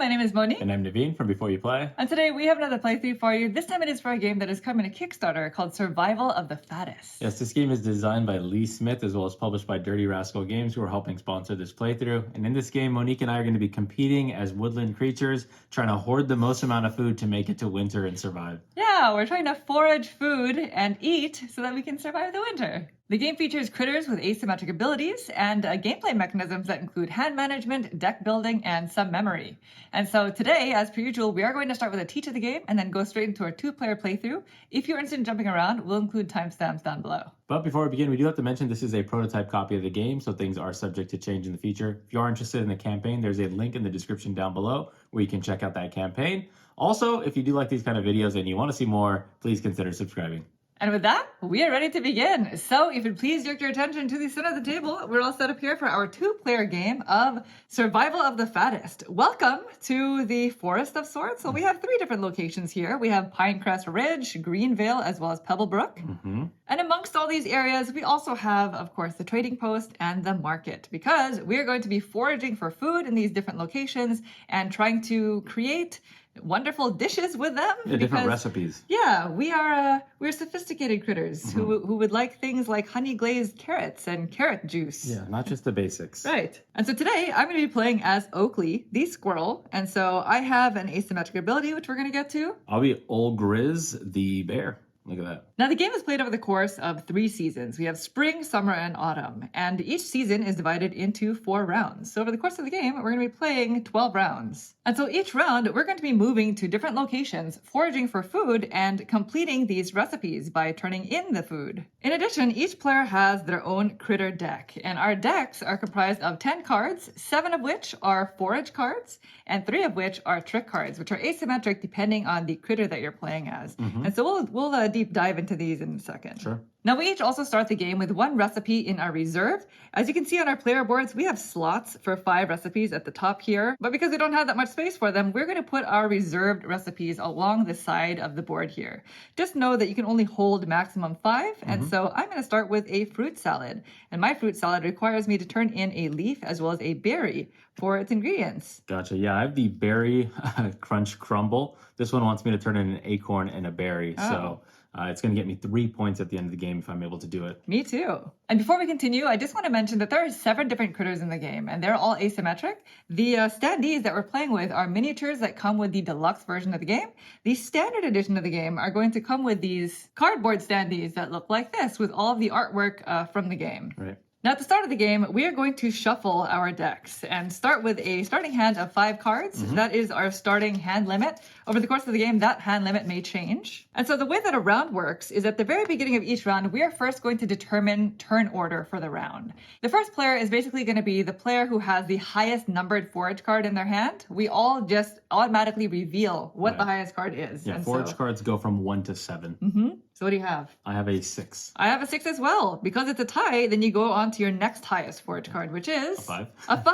my name is Monique. And I'm Naveen from Before You Play. And today we have another playthrough for you. This time it is for a game that is coming to Kickstarter called Survival of the Fattest. Yes, this game is designed by Lee Smith as well as published by Dirty Rascal Games, who are helping sponsor this playthrough. And in this game, Monique and I are going to be competing as woodland creatures, trying to hoard the most amount of food to make it to winter and survive. Yeah, we're trying to forage food and eat so that we can survive the winter. The game features critters with asymmetric abilities and gameplay mechanisms that include hand management, deck building, and some memory. And so today, as per usual, we are going to start with a teach of the game and then go straight into our two-player playthrough. If you're interested in jumping around, we'll include timestamps down below. But before we begin, we do have to mention this is a prototype copy of the game, so things are subject to change in the future. If you are interested in the campaign, there's a link in the description down below where you can check out that campaign. Also, if you do like these kind of videos and you want to see more, please consider subscribing. And with that, we are ready to begin. So if you'd please direct your attention to the center of the table, we're all set up here for our two-player game of Survival of the Fattest. Welcome to the forest of sorts. So we have three different locations here. We have Pinecrest Ridge, Greenvale, as well as Pebblebrook. And amongst all these areas, we also have, of course, the trading post and the market, because we are going to be foraging for food in these different locations and trying to create wonderful dishes with them. Yeah, different recipes. Yeah, we're sophisticated critters who would like things like honey glazed carrots and carrot juice. Yeah, not just the basics. Right. And so today I'm going to be playing as Oakley, the squirrel. And so I have an asymmetric ability, which we're going to get to. I'll be Old Grizz, the bear. Look at that. Now, the game is played over the course of 3 seasons. We have spring, summer, and autumn. And each season is divided into 4 rounds. So over the course of the game, we're going to be playing 12 rounds. And so each round, we're going to be moving to different locations, foraging for food, and completing these recipes by turning in the food. In addition, each player has their own critter deck. And our decks are comprised of 10 cards, 7 of which are forage cards, and 3 of which are trick cards, which are asymmetric depending on the critter that you're playing as. And so we'll deep dive into these in a second. Sure. Now, we each also start the game with 1 recipe in our reserve. As you can see on our player boards, we have slots for 5 recipes at the top here. But because we don't have that much space for them, we're going to put our reserved recipes along the side of the board here. Just know that you can only hold maximum 5. And so I'm going to start with a fruit salad. And my fruit salad requires me to turn in a leaf as well as a berry for its ingredients. Gotcha. Yeah, I have the berry crunch crumble. This one wants me to turn in an acorn and a berry. So it's going to get me 3 points at the end of the game if I'm able to do it. Me too. And before we continue, I just want to mention that there are 7 different critters in the game, and they're all asymmetric. The standees that we're playing with are miniatures that come with the deluxe version of the game. The standard edition of the game are going to come with these cardboard standees that look like this, with all of the artwork from the game. Right. Now, at the start of the game, we are going to shuffle our decks and start with a starting hand of 5 cards. That is our starting hand limit. Over the course of the game, that hand limit may change. And so the way that a round works is at the very beginning of each round, we are first going to determine turn order for the round. The first player is basically going to be the player who has the highest numbered forage card in their hand. We all just automatically reveal what the highest card is. Yeah, forage cards go from 1 to 7. So what do you have? I have a 6. I have a 6 as well. Because it's a tie, then you go on to your next highest forage card, which is... A 5. A 5?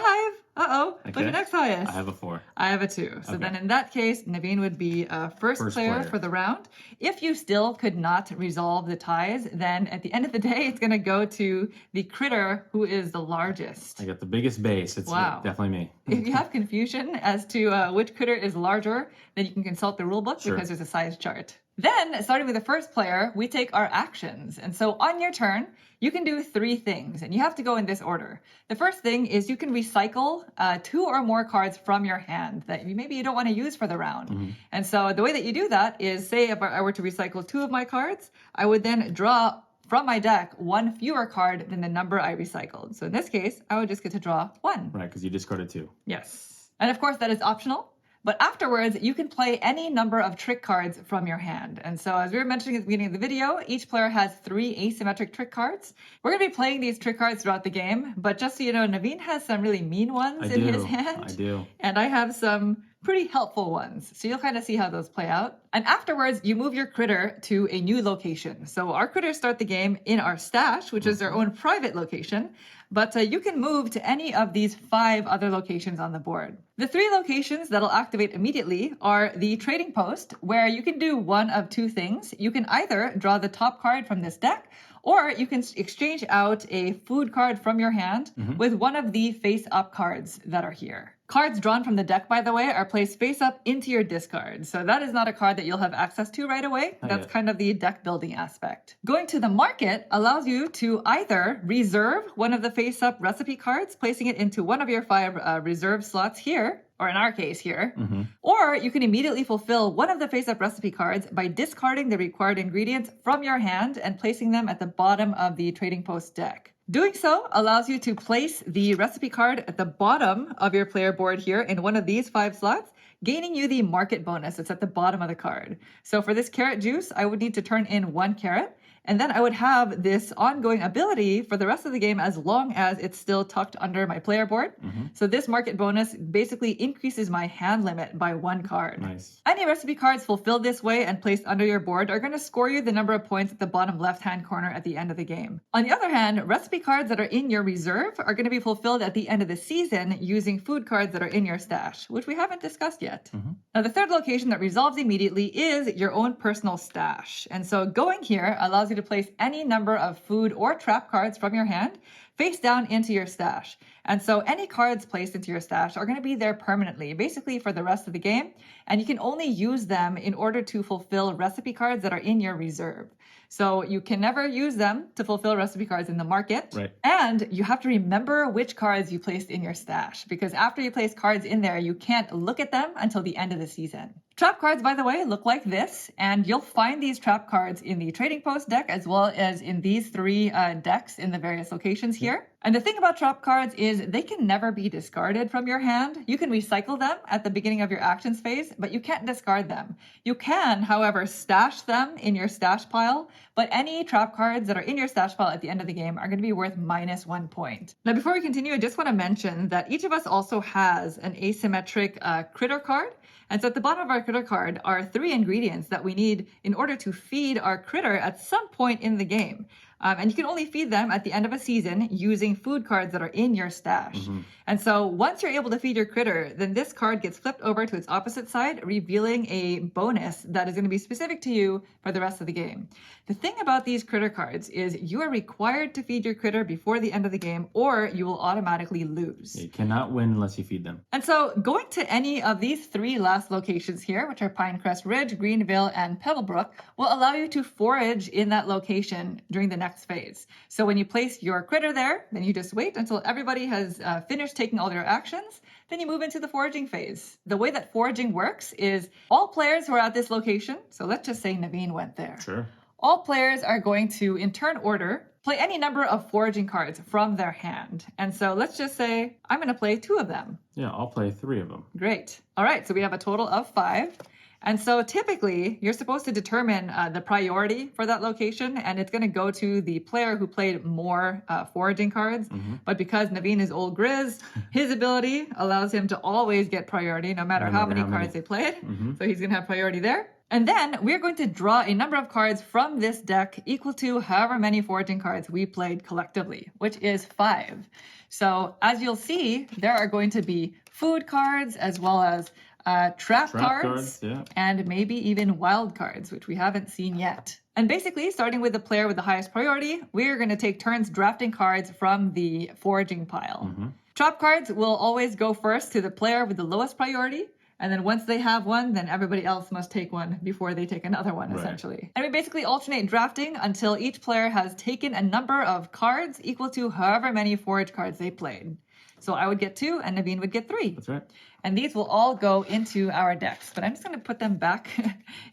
Uh-oh. Okay. What's your next highest? I have a 4. I have a 2. So then in that case, Naveen would be first player for the round. If you still could not resolve the ties, then at the end of the day, it's going to go to the critter who is the largest. I got the biggest base. It's definitely me. If you have confusion as to which critter is larger, then you can consult the rule book because there's a size chart. Then, starting with the first player, we take our actions. And so on your turn, you can do 3 things, and you have to go in this order. The first thing is you can recycle 2 or more cards from your hand that maybe you don't want to use for the round. And so the way that you do that is, say if I were to recycle 2 of my cards, I would then draw from my deck 1 fewer card than the number I recycled. So in this case, I would just get to draw 1. Right, because you discarded 2. Yes. And of course, that is optional. But afterwards, you can play any number of trick cards from your hand. And so as we were mentioning at the beginning of the video, each player has 3 asymmetric trick cards. We're going to be playing these trick cards throughout the game. But just so you know, Naveen has some really mean ones in his hand. I do. And I have some pretty helpful ones. So you'll kind of see how those play out. And afterwards, you move your critter to a new location. So our critters start the game in our stash, which is their own private location. But you can move to any of these 5 other locations on the board. The 3 locations that'll activate immediately are the trading post, where you can do one of 2 things. You can either draw the top card from this deck, or you can exchange out a food card from your hand with one of the face-up cards that are here. Cards drawn from the deck, by the way, are placed face up into your discard. So that is not a card that you'll have access to right away. That's kind of the deck building aspect. Going to the market allows you to either reserve one of the face up recipe cards, placing it into one of your 5 reserve slots here, or in our case here, or you can immediately fulfill one of the face-up recipe cards by discarding the required ingredients from your hand and placing them at the bottom of the trading post deck. Doing so allows you to place the recipe card at the bottom of your player board here in one of these 5 slots, gaining you the market bonus that's at the bottom of the card. So for this carrot juice, I would need to turn in 1 carrot, and then I would have this ongoing ability for the rest of the game as long as it's still tucked under my player board. So this market bonus basically increases my hand limit by 1 card. Nice. Any recipe cards fulfilled this way and placed under your board are going to score you the number of points at the bottom left-hand corner at the end of the game. On the other hand, recipe cards that are in your reserve are going to be fulfilled at the end of the season using food cards that are in your stash, which we haven't discussed yet. Now, the third location that resolves immediately is your own personal stash. And so going here allows you to place any number of food or trap cards from your hand face down into your stash. And so any cards placed into your stash are going to be there permanently, basically for the rest of the game. And you can only use them in order to fulfill recipe cards that are in your reserve. So you can never use them to fulfill recipe cards in the market. Right. And you have to remember which cards you placed in your stash, because after you place cards in there, you can't look at them until the end of the season. Trap cards, by the way, look like this, and you'll find these trap cards in the trading post deck as well as in these 3 decks in the various locations here. And the thing about trap cards is they can never be discarded from your hand. You can recycle them at the beginning of your actions phase, but you can't discard them. You can, however, stash them in your stash pile, but any trap cards that are in your stash pile at the end of the game are going to be worth -1 point. Now, before we continue, I just want to mention that each of us also has an asymmetric critter card. And so at the bottom of our critter card are 3 ingredients that we need in order to feed our critter at some point in the game. And you can only feed them at the end of a season using food cards that are in your stash. And so once you're able to feed your critter, then this card gets flipped over to its opposite side, revealing a bonus that is going to be specific to you for the rest of the game. The thing about these critter cards is you are required to feed your critter before the end of the game, or you will automatically lose. You cannot win unless you feed them. And so going to any of these 3 last locations here, which are Pinecrest Ridge, Greenville, and Pebblebrook, will allow you to forage in that location during the next phase. So when you place your critter there, then you just wait until everybody has finished taking all their actions. Then you move into the foraging phase. The way that foraging works is all players who are at this location, so let's just say Naveen went there. Sure. All players are going to, in turn order, play any number of foraging cards from their hand. And so let's just say I'm going to play 2 of them. Yeah, I'll play 3 of them. Great. All right, so we have a total of 5. And so typically, you're supposed to determine the priority for that location, and it's going to go to the player who played more foraging cards. But because Naveen is old Grizz, his ability allows him to always get priority no matter how many cards they played. So he's going to have priority there. And then we're going to draw a number of cards from this deck equal to however many foraging cards we played collectively, which is 5. So as you'll see, there are going to be food cards as well as trap cards, and maybe even wild cards, which we haven't seen yet. And basically, starting with the player with the highest priority, we're going to take turns drafting cards from the foraging pile. Trap cards will always go first to the player with the lowest priority. And then once they have one, then everybody else must take one before they take another one, essentially. And we basically alternate drafting until each player has taken a number of cards equal to however many forage cards they played. So I would get 2 and Naveen would get 3. That's right. And these will all go into our decks. But I'm just going to put them back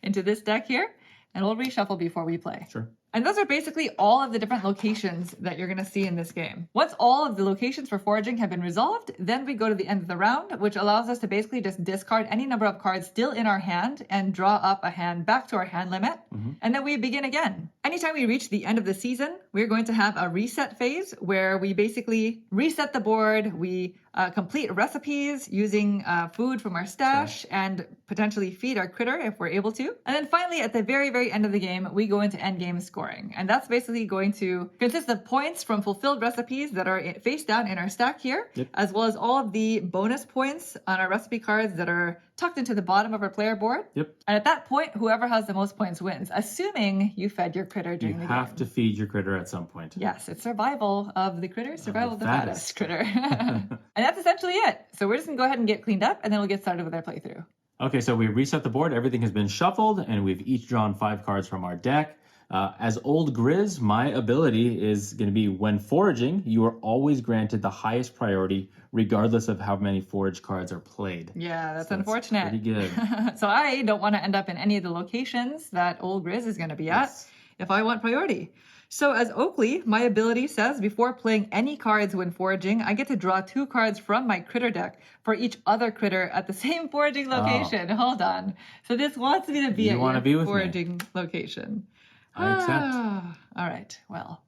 into this deck here, and we'll reshuffle before we play. Sure. And those are basically all of the different locations that you're going to see in this game. Once all of the locations for foraging have been resolved, then we go to the end of the round, which allows us to basically just discard any number of cards still in our hand and draw up a hand back to our hand limit. And then we begin again. Anytime we reach the end of the season, we're going to have a reset phase where we basically reset the board. We complete recipes using food from our stash and potentially feed our critter if we're able to. And then finally, at the very, very end of the game, we go into end game scoring. And that's basically going to consist of points from fulfilled recipes that are face down in our stack here, as well as all of the bonus points on our recipe cards that are tucked into the bottom of our player board. And at that point, whoever has the most points wins, assuming you fed your critter. critter during You the have game. to feed your critter at some point. Yes, it's survival of the critter, survival of the fattest fattest. critter. And that's essentially it. So we're just going to go ahead and get cleaned up, and then we'll get started with our playthrough. Okay, so we reset the board. Everything has been shuffled, and we've each drawn 5 cards from our deck. As Old Grizz, my ability is going to be when foraging, you are always granted the highest priority, regardless of how many forage cards are played. Yeah, that's So unfortunate. pretty good. So I don't want to end up in any of the locations that Old Grizz is going to be at if I want priority. So as Oakley, my ability says before playing any cards when foraging, I get to draw 2 cards from my critter deck for each other critter at the same foraging location. Hold on. So this wants me to be at your foraging location. I accept. All right. Well,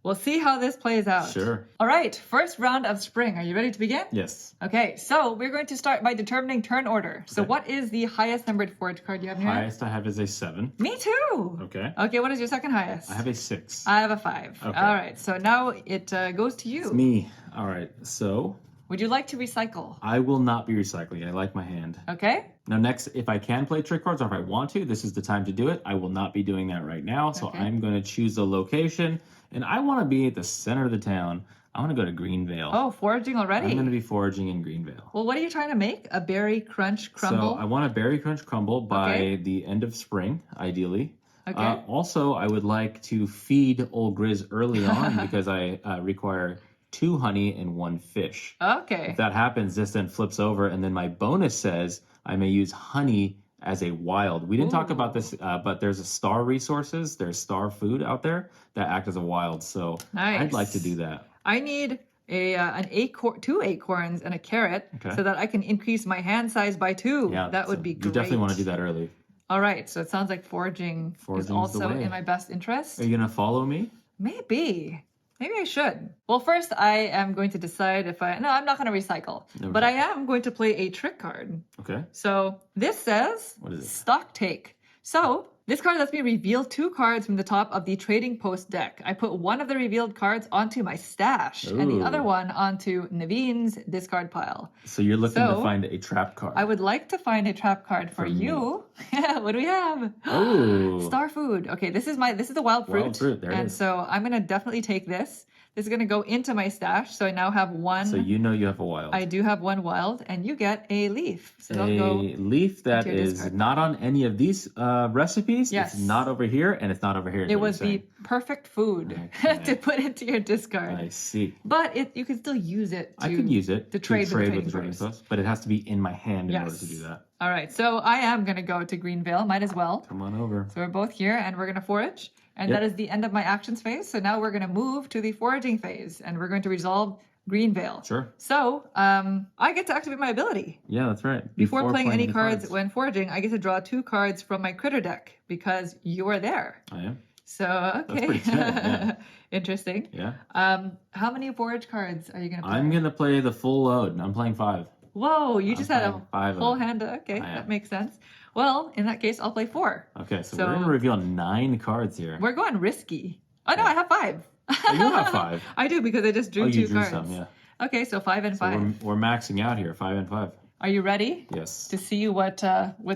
we'll see how this plays out. Sure. All right. First round of spring. Are you ready to begin? Yes. Okay. So we're going to start by determining turn order. So Okay. what is the highest numbered forage card you have in your hand? Highest I have is a 7. Me too. Okay. Okay. What is your second highest? I have a 6. I have a 5. Okay. All right. So now it goes to you. It's me. All right. So Would you like to recycle? I will not be recycling. I like my hand. Okay. Now, next, if I can play trick cards or if I want to, this is the time to do it. I will not be doing that right now. So Okay. I'm going to choose a location, and I want to be at the center of the town. I want to go to Greenvale. Oh, foraging already. I'm going to be foraging in Greenvale. Well, what are you trying to make? A berry crunch crumble? So I want a berry crunch crumble by Okay. the end of spring, ideally. Okay. Also, I would like to feed Old Grizz early on because I require 2 honey and 1 fish. Okay. If that happens, this then flips over, and then my bonus says I may use honey as a wild. We didn't talk about this, but there's a star resources. There's star food out there that act as a wild. So Nice. I'd like to do that. I need two acorns and a carrot Okay. so that I can increase my hand size by 2. Yeah, that would so be You great. definitely want to do that early. All right. So it sounds like foraging is Foraging's the also way. in my best interest. Are you gonna follow me? Maybe. Maybe I should. Well, first I am going to decide if No, I'm not going to recycle. No But I am going to play a trick card. Okay. So this says What is it? stock take. So this card lets me reveal 2 cards from the top of the trading post deck. I put one of the revealed cards onto my stash and the Ooh. other one onto Naveen's discard pile. So you're looking to So, find a trap card. I would like to find a trap card for you. What do we have? Oh. Star food. Okay, this is the wild fruit. Wild fruit, there it and is. so I'm gonna definitely take this. This is gonna go into my stash. So I now have one. So you know you have a wild. I do have one wild, and you get a leaf. So a they'll go. leaf that into your is discard. not on any of these recipes. Yes. It's not over here, and it's not over here. is It what was you're the saying. perfect food Okay. to put into your discard. I see. But you can still use it to I could use it to trade with the with the trading post. post, but it has to be in my hand in order Yes. to do that. All right, so I am going to go to Greenvale. Might as well. Come on over. So we're both here and we're going to forage. And Yep. that is the end of my actions phase. So now we're going to move to the foraging phase and we're going to resolve Greenvale. Sure. So I get to activate my ability. Yeah, that's right. Before playing any cards when foraging, I get to draw 2 cards from my critter deck because you are there. I am. So, okay. pretty good, yeah. Interesting. Yeah. How many forage cards are you going to play? I'm gonna play the full load. I'm playing 5. Whoa, you just had a playing 5 of full them. hand. Okay, I am. that makes sense. Well, in that case, I'll play 4. Okay, so So- we're gonna reveal 9 cards here. We're going risky. Oh, no, I have 5. Oh, you have 5. I do because I just drew Oh, 2 you drew cards. some, yeah. Okay, so 5 and So 5. we're maxing out here, 5 and 5. Are you ready Yes. to see what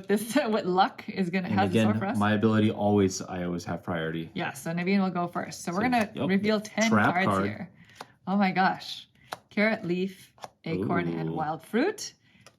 this what luck is gonna And have in store again, for us? my ability I always have priority. Yeah, so Naveen will go first. So we're So, gonna yep, reveal 10 trap cards card. here. Oh my gosh. Carrot, leaf, acorn, and Ooh. wild fruit.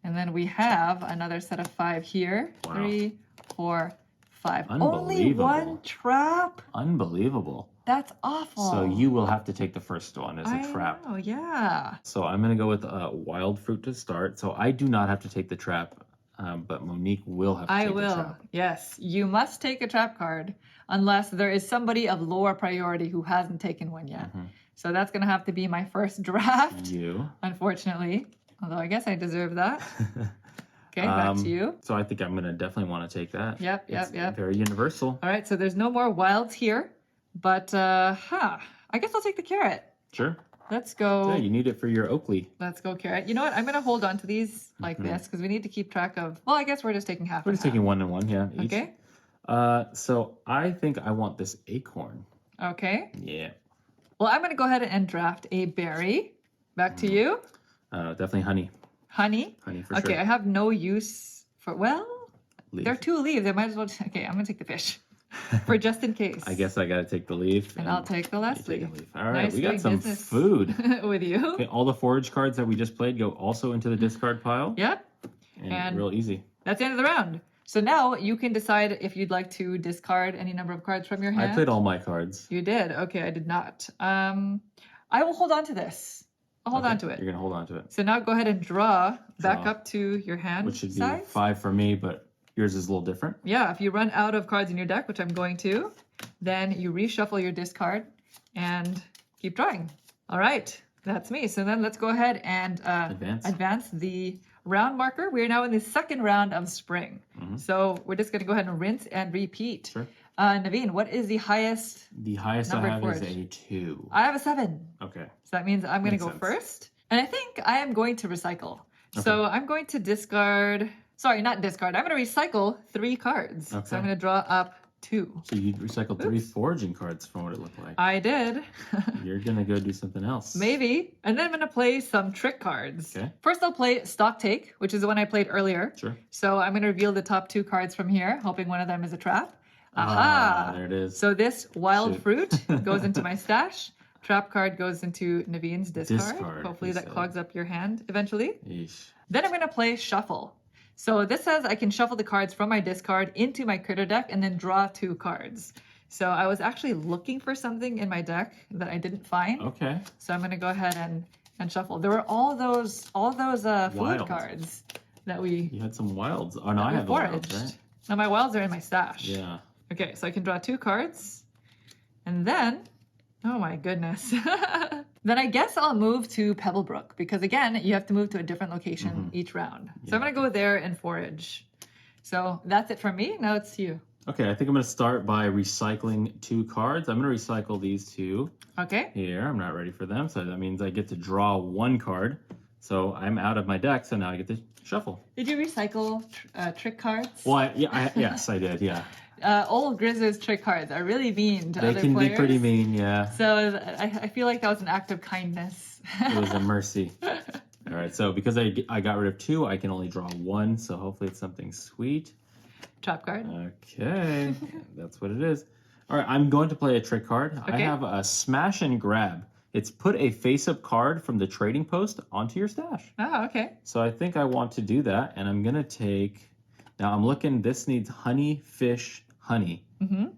And then we have another set of 5 here. Wow. 3, 4, 5. Only Unbelievable. 1 trap? Unbelievable. That's awful. So you will have to take the first one as a trap. Oh, yeah. So I'm going to go with wild fruit to start. So I do not have to take the trap, but Monique will have to I take the will. trap. Yes, you must take a trap card unless there is somebody of lower priority who hasn't taken one yet. Mm-hmm. So that's going to have to be my first draft, You. unfortunately. Although I guess I deserve that. Okay, back to you. So I think I'm going to definitely want to take that. Yep, It's yep. very universal. All right, so there's no more wilds here. But, I guess I'll take the carrot. Sure. Let's go. Yeah, you need it for your Oakley. Let's go carrot. You know what? I'm going to hold on to these like this because we need to keep track of... Well, I guess we're just taking half We're and just taking half. 1 and 1, yeah. Each. Okay. So I think I want this acorn. Okay. Yeah. Well, I'm going to go ahead and draft a berry. Back to you. Definitely honey. Honey. Honey for Okay, sure. I have no use for... Well, Leaf. there are 2 leaves. I might as well... Okay, I'm going to take the fish. for just in case. I guess I got to take the leaf. And I'll take the last you take leaf. a leaf. All right, Nice we got doing some business food. with you. Okay, all the forage cards that we just played go also into the discard pile. Yep. And real easy. That's the end of the round. So now you can decide if you'd like to discard any number of cards from your hand. I played all my cards. You did? Okay, I did not. I will hold on to this. I'll hold on to it. You're going to hold on to it. So now go ahead and draw back up to your hand Which should size. be 5 for me, but yours is a little different. Yeah, if you run out of cards in your deck, which I'm going to, then you reshuffle your discard and keep drawing. All right, that's me. So then let's go ahead and advance the round marker. We are now in the second round of spring. So we're just going to go ahead and rinse and repeat. Sure. Naveen, what is the highest? The highest I have is a 2. I have a 7. Okay. So that means I'm going to go first. And I think I am going to recycle. Okay. So I'm going to discard, sorry, not discard. I'm going to recycle 3 cards. Okay. So I'm going to draw up 2. So you recycled 3 foraging cards from what it looked like. I did. You're going to go do something else. Maybe. And then I'm going to play some trick cards. Okay. First I'll play Stock Take, which is the one I played earlier. Sure. So I'm going to reveal the top 2 cards from here, hoping one of them is a trap. Aha! There it is. So this wild fruit goes into my stash. Trap card goes into Naveen's discard. Hopefully that clogs up your hand eventually. Yeesh. Then I'm going to play Shuffle. So this says I can shuffle the cards from my discard into my critter deck and then draw 2 cards. So I was actually looking for something in my deck that I didn't find. Okay. So I'm going to go ahead and shuffle. There were all those food cards that we... You had some wilds. Oh, no, I have the wilds, right? No, my wilds are in my stash. Yeah. Okay, so I can draw 2 cards. And then, oh my goodness. Then I guess I'll move to Pebblebrook because again, you have to move to a different location each round. So I'm going to go there and forage. So that's it from me. Now it's you. Okay, I think I'm going to start by recycling 2 cards. I'm going to recycle these 2. Okay. Here, I'm not ready for them. So that means I get to draw 1 card. So I'm out of my deck, so now I get to shuffle. Did you recycle trick cards? Well, yes, I did, yeah. Old Grizz's trick cards are really mean to other players. They can be pretty mean, yeah. So I feel like that was an act of kindness. It was a mercy. All right, so because I got rid of 2, I can only draw 1, so hopefully it's something sweet. Trap card. Okay, that's what it is. All right, I'm going to play a trick card. Okay. I have a Smash and Grab. It's put a face-up card from the trading post onto your stash. Oh, okay. So I think I want to do that, and I'm going to take... Now I'm looking, this needs honey, fish, honey.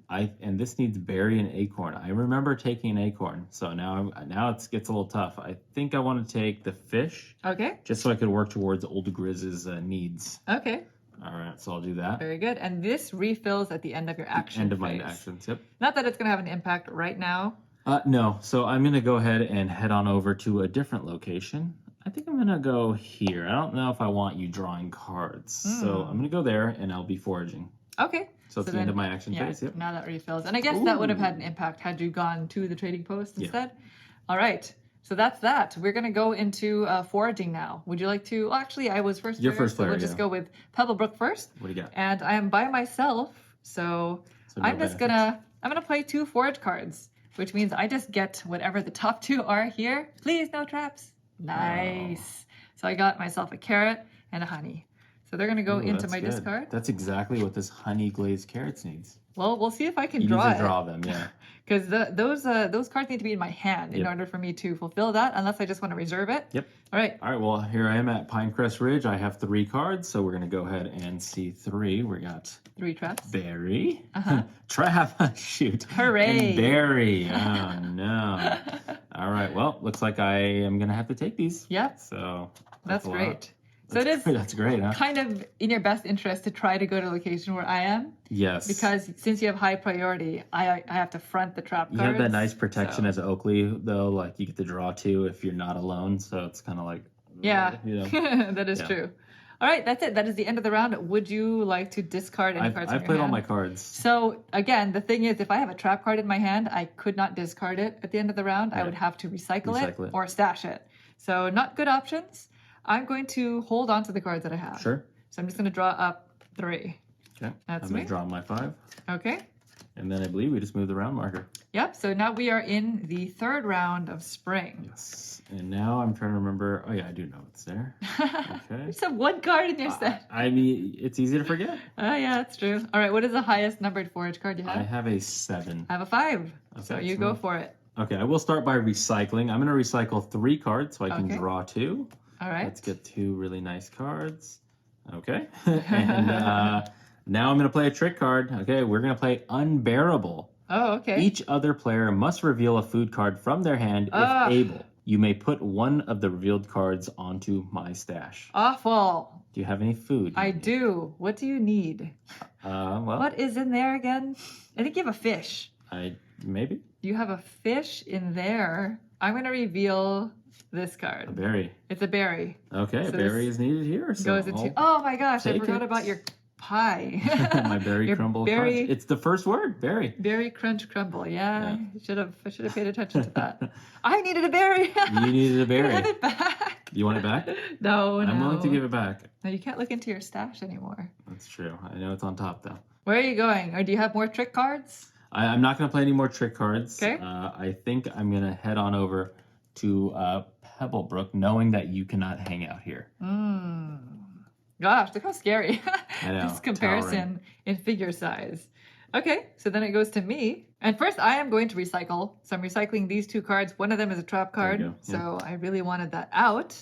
And this needs berry and acorn. I remember taking an acorn, so now it gets a little tough. I think I want to take the fish. Okay. Just so I could work towards Old Grizz's needs. Okay. All right, so I'll do that. Very good. And this refills at the end of your action End of my actions, yep. Not that it's going to have an impact right now. No, so I'm going to go ahead and head on over to a different location. I think I'm going to go here. I don't know if I want you drawing cards. So I'm going to go there and I'll be foraging. Okay. So it's the end of my action phase. Yep. Now that refills. And I guess that would have had an impact had you gone to the trading post instead. All right. So that's that. We're going to go into foraging now. Would you like to? Well, actually, I was first. You're first player. So we'll just go with Pebblebrook first. What do you got? And I am by myself. So I'm just going to, play 2 forage cards, which means I just get whatever the top 2 are here. Please, no traps. Nice. So I got myself a carrot and a honey. So they're going to go into my discard. That's exactly what this honey glazed carrots needs. Well, we'll see if I can draw it. You need to draw them, yeah. Because those cards need to be in my hand in order for me to fulfill that, unless I just want to reserve it. Yep. All right. All right, well, here I am at Pinecrest Ridge. I have 3 cards, so we're going to go ahead and see 3. We got 3 traps. Berry. Trap. Shoot. Hooray. And berry. Oh, no. All right, well, looks like I am going to have to take these. Yep. So that's great. So it is that's great, huh? Kind of in your best interest to try to go to a location where I am. Yes. Because since you have high priority, I have to front the trap cards. You have that nice protection as Oakley, though. Like, you get to draw 2 if you're not alone. So it's kind of like... Yeah, that is true. All right, that's it. That is the end of the round. Would you like to discard any cards from your hand? I've played all my cards. So, again, the thing is, if I have a trap card in my hand, I could not discard it at the end of the round. I would have to recycle it or stash it. So, not good options. I'm going to hold on to the cards that I have. Sure. So I'm just going to draw up 3. Okay. That's I'm going to draw my 5. Okay. And then I believe we just move the round marker. Yep, so now we are in the third round of spring. Yes. And now I'm trying to remember. Oh, yeah, I do know it's there. You Okay. just have one card in your set. I mean, it's easy to forget. Oh, yeah, that's true. All right, what is the highest numbered forage card you have? I have a 7. I have a 5. Okay, So you go for it. Okay, I will start by recycling. I'm going to recycle 3 cards so I can Okay. draw 2. All right. Let's get 2 really nice cards. Okay. And now I'm going to play a trick card. Okay, we're going to play Unbearable. Oh, okay. Each other player must reveal a food card from their hand if able. You may put one of the revealed cards onto my stash. Awful. Do you have any food? I do. What do you need? Well, What is in there again? I think you have a fish. Maybe You have a fish in there. I'm going to reveal this a card. berry. It's a berry. Okay, So a berry is needed here. So Goes into. Oh my gosh, I take forgot it. about your pie. my berry Your crumble. berry- Crunch. It's the first word, berry. Berry crunch crumble. Yeah. I should have paid attention to that. I needed a berry. You needed a Can I berry. have it back? You want it back? No, I'm willing to give it back. No, you can't look into your stash anymore. That's true. I know it's on top though. Where are you going? Or do you have more trick cards? I'm not going to play any more trick cards. Okay. I think I'm going to head on over to Pebblebrook, knowing that you cannot hang out here. Gosh, look how scary. I know, This comparison in figure size. Okay, so then it goes to me. And first I am going to recycle. So I'm recycling these 2 cards. One of them is a trap card. There you go. So I really wanted that out.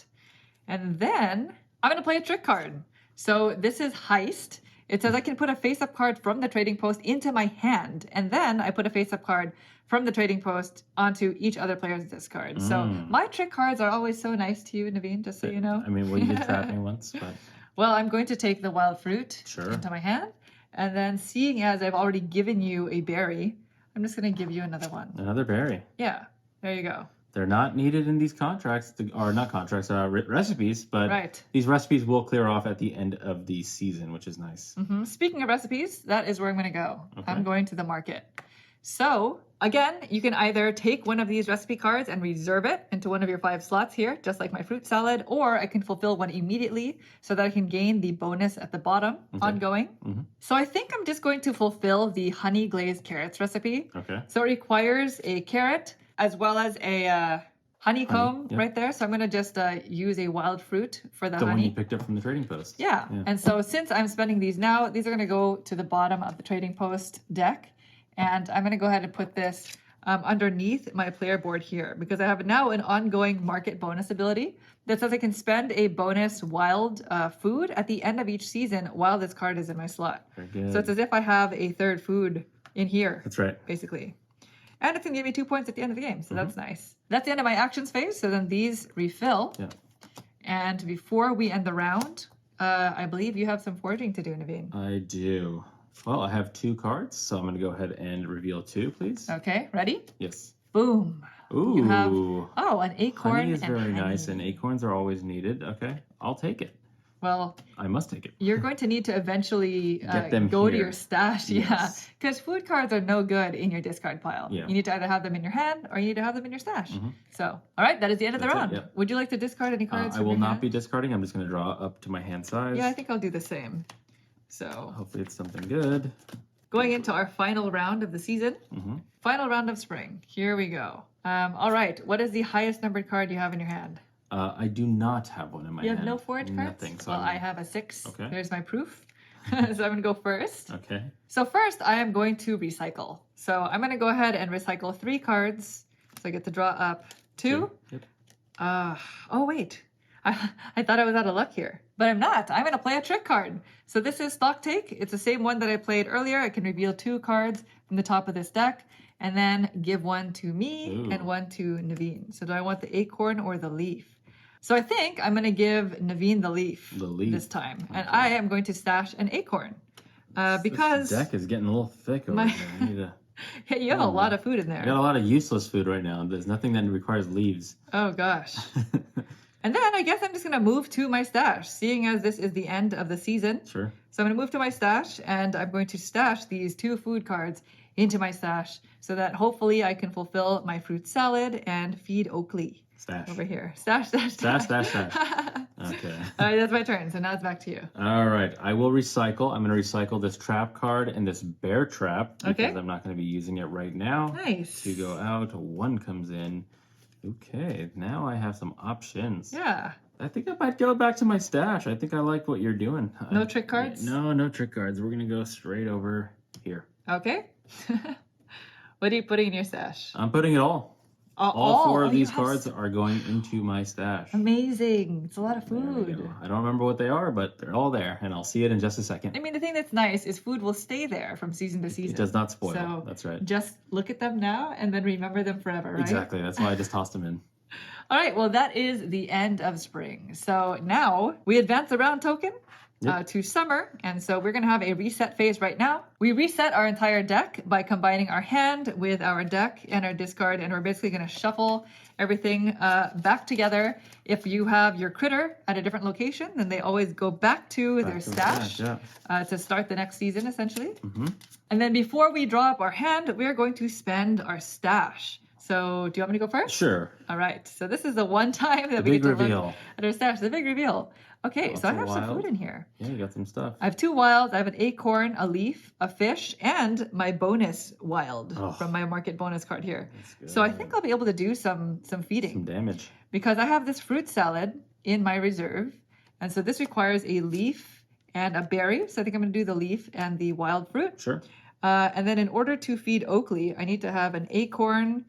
And then I'm going to play a trick card. So this is Heist. It says I can put a face-up card from the trading post into my hand. And then I put a face-up card from the trading post onto each other player's discard. So my trick cards are always so nice to you, Naveen, just so you know. I mean, we did trapping once, but Well, I'm going to take the wild fruit Sure. into my hand. And then seeing as I've already given you a berry, I'm just going to give you another one. another berry. Yeah, there you go. They're not needed in these contracts, or not contracts, recipes, but Right. these recipes will clear off at the end of the season, which is nice. Speaking of recipes, that is where I'm going to go. Okay. I'm going to the market. So, again, you can either take one of these recipe cards and reserve it into one of your 5 slots here, just like my fruit salad, or I can fulfill one immediately so that I can gain the bonus at the bottom ongoing. So I think I'm just going to fulfill the honey glazed carrots recipe. Okay. So it requires a carrot as well as a honeycomb yep. right there. So I'm going to just use a wild fruit for the The one honey. you picked up from the trading post. Yeah. And so since I'm spending these now, these are going to go to the bottom of the trading post deck. And I'm going to go ahead and put this underneath my player board here because I have now an ongoing market bonus ability that says I can spend a bonus wild food at the end of each season while this card is in my slot. Very good. So it's as if I have a third food in here. That's right. Basically. And it's going to give me 2 points at the end of the game. So that's nice. That's the end of my actions phase. So then these refill. Yeah. And before we end the round, I believe you have some foraging to do, Naveen. I do. Well, I have 2 cards, so I'm going to go ahead and reveal 2, please. Okay, ready? Yes. Boom. Ooh. You have, an acorn honey is and very honey. nice, and acorns are always needed. Okay, I'll take it. Well, I must take it. you're going to need to eventually Get them go to here. your stash. Yeah, Yes. because food cards are no good in your discard pile. Yeah. You need to either have them in your hand or you need to have them in your stash. So, all right, that is the end of the That's it, round. yep. Would you like to discard any cards? I from will your not hand? be discarding. I'm just going to draw up to my hand size. Yeah, I think I'll do the same. So, Hopefully it's something good. going into our final round of the season, final round of spring. Here we go. All right, what is the highest numbered card you have in your hand? I do not have one in my You hand. have no forage cards? Nothing. So Well, I'm- I have a 6. Okay. There's my proof. So I'm going to go first. Okay. So first, I am going to recycle. So I'm going to go ahead and recycle 3 cards. So I get to draw up 2. Yep. Oh, wait. I thought I was out of luck here. But I'm not. I'm going to play a trick card. So this is Stock Take. It's the same one that I played earlier. I can reveal 2 cards from the top of this deck and then give one to me and one to Naveen. So do I want the acorn or the leaf? So I think I'm going to give Naveen the leaf, this time. And I am going to stash an acorn. Because This deck is getting a little thick over there. I need to... you have a lot of food in I got there. a lot of useless food right now. There's nothing that requires leaves. Oh, gosh. And then I guess I'm just going to move to my stash, seeing as this is the end of the season. Sure. So I'm going to move to my stash, and I'm going to stash these 2 food cards into my stash so that hopefully I can fulfill my fruit salad and feed Oakley. Stash. over here. Stash, stash, Stash, stash. stash, stash. Okay. All right, that's my turn. So now it's back to you. All right. I will recycle. I'm going to recycle this trap card and this bear trap because Okay. I'm not going to be using it right now. Nice. 2 go out. 1 comes in. Okay. Now I have some options. Yeah. I think I might go back to my stash. I think I like what you're doing. No trick cards? No, no trick cards. We're going to go straight over here. Okay. What are you putting in your stash? I'm putting it all. All 4 of you these have cards are going into my stash. Amazing. It's a lot of There we food. go. I don't remember what they are, but they're all there, and I'll see it in just a second. I mean, the thing that's nice is food will stay there from season to season. It does not spoil. So That's right. just look at them now and then remember them forever, right? Exactly. That's why I just tossed them in. All right, well, that is the end of spring. So now we advance the round token to summer. And so we're going to have a reset phase right now. We reset our entire deck by combining our hand with our deck and our discard. And we're basically going to shuffle everything back together. If you have your critter at a different location, then they always go back to their stash to start the next season, essentially. And then before we draw up our hand, we're going to spend our stash. So do you want me to go first? Sure. All right. So this is the one time that we big get to reveal. look at our stash. The big reveal. Okay, Lots so I of have some wild. food in here. Yeah, you got some stuff. I have 2 wilds. I have an acorn, a leaf, a fish, and my bonus wild from my market bonus card here. So I think I'll be able to do some feeding. Some damage. Because I have this fruit salad in my reserve. And so this requires a leaf and a berry. So I think I'm going to do the leaf and the wild fruit. Sure. And then in order to feed Oakley, I need to have an acorn,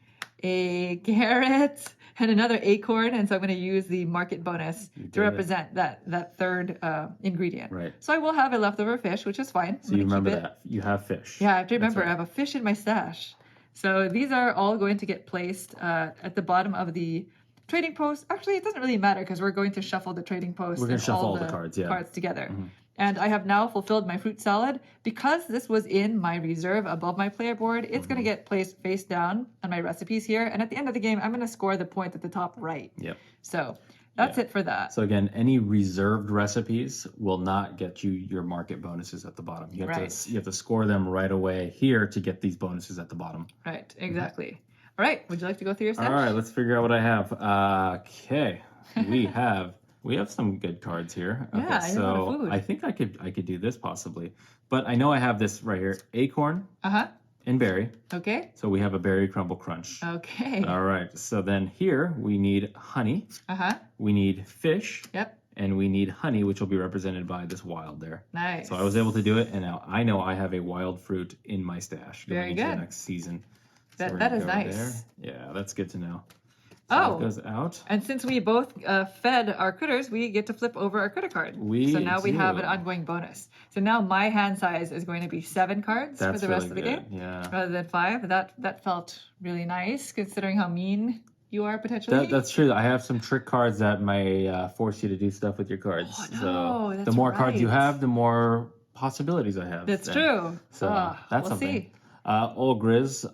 a carrot, and another acorn. And so I'm going to use the market bonus to represent that third ingredient. Right. So I will have a leftover fish, which is fine. So you remember that. You have fish. Yeah, I have to remember right. I have a fish in my stash. So these are all going to get placed at the bottom of the trading post. Actually, it doesn't really matter because we're going to shuffle the trading post. We're going and to shuffle all all the cards, yeah. Cards together. And I have now fulfilled my fruit salad. Because this was in my reserve above my player board, it's going to get placed face down on my recipes here. And at the end of the game, I'm going to score the point at the top right. Yep. So that's it for that. So again, any reserved recipes will not get you your market bonuses at the bottom. You have to score them right away here to get these bonuses at the bottom. Right, exactly. All right, would you like to go through your stash? All right, let's figure out what I have. Okay, we have some good cards here. Okay, Yeah, I have a lot of food. I think I could do this possibly, but I know I have this right here: acorn Uh-huh. and berry. Okay. So we have a berry crumble crunch. Okay. All right. So then here we need honey. Uh-huh. We need fish. Yep. And we need honey, which will be represented by this wild there. Nice. So I was able to do it, and now I know I have a wild fruit in my stash going Very into the good. next season. So That- we're that gonna is go nice. there. Yeah, that's good to know. So Oh. it goes out. And since we both fed our critters, we get to flip over our critter card. So now we have an ongoing bonus. So now my hand size is going to be 7 cards That's for the rest really of the good. game, Yeah. rather than 5. That felt really nice, considering how mean you are potentially. That's true. I have some trick cards that may force you to do stuff with your cards. Oh, no, so the that's more cards you right. have, the more possibilities I have. That's then. true. So we'll that's something. see. Old Grizz,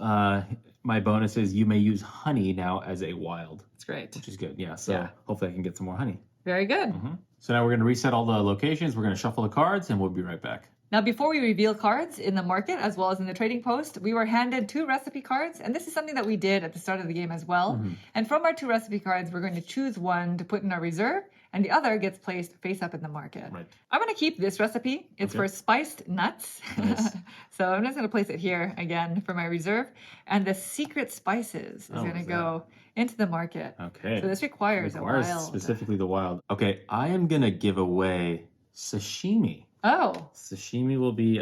my bonus is you may use honey now as a wild, It's great. which is good. Yeah, so Yeah. hopefully I can get some more honey. Very good. So now we're going to reset all the locations. We're going to shuffle the cards, and we'll be right back. Now, before we reveal cards in the market as well as in the trading post, we were handed 2 recipe cards, and this is something that we did at the start of the game as well. And from our 2 recipe cards, we're going to choose one to put in our reserve, and the other gets placed face up in the market. Right. I'm going to keep this recipe. It's for spiced nuts. Nice. So I'm just going to place it here again for my reserve. And the secret spices is going to go into the market. Okay. So this requires a wild. Specifically the wild. Okay, I am going to give away sashimi. Oh, Sashimi will be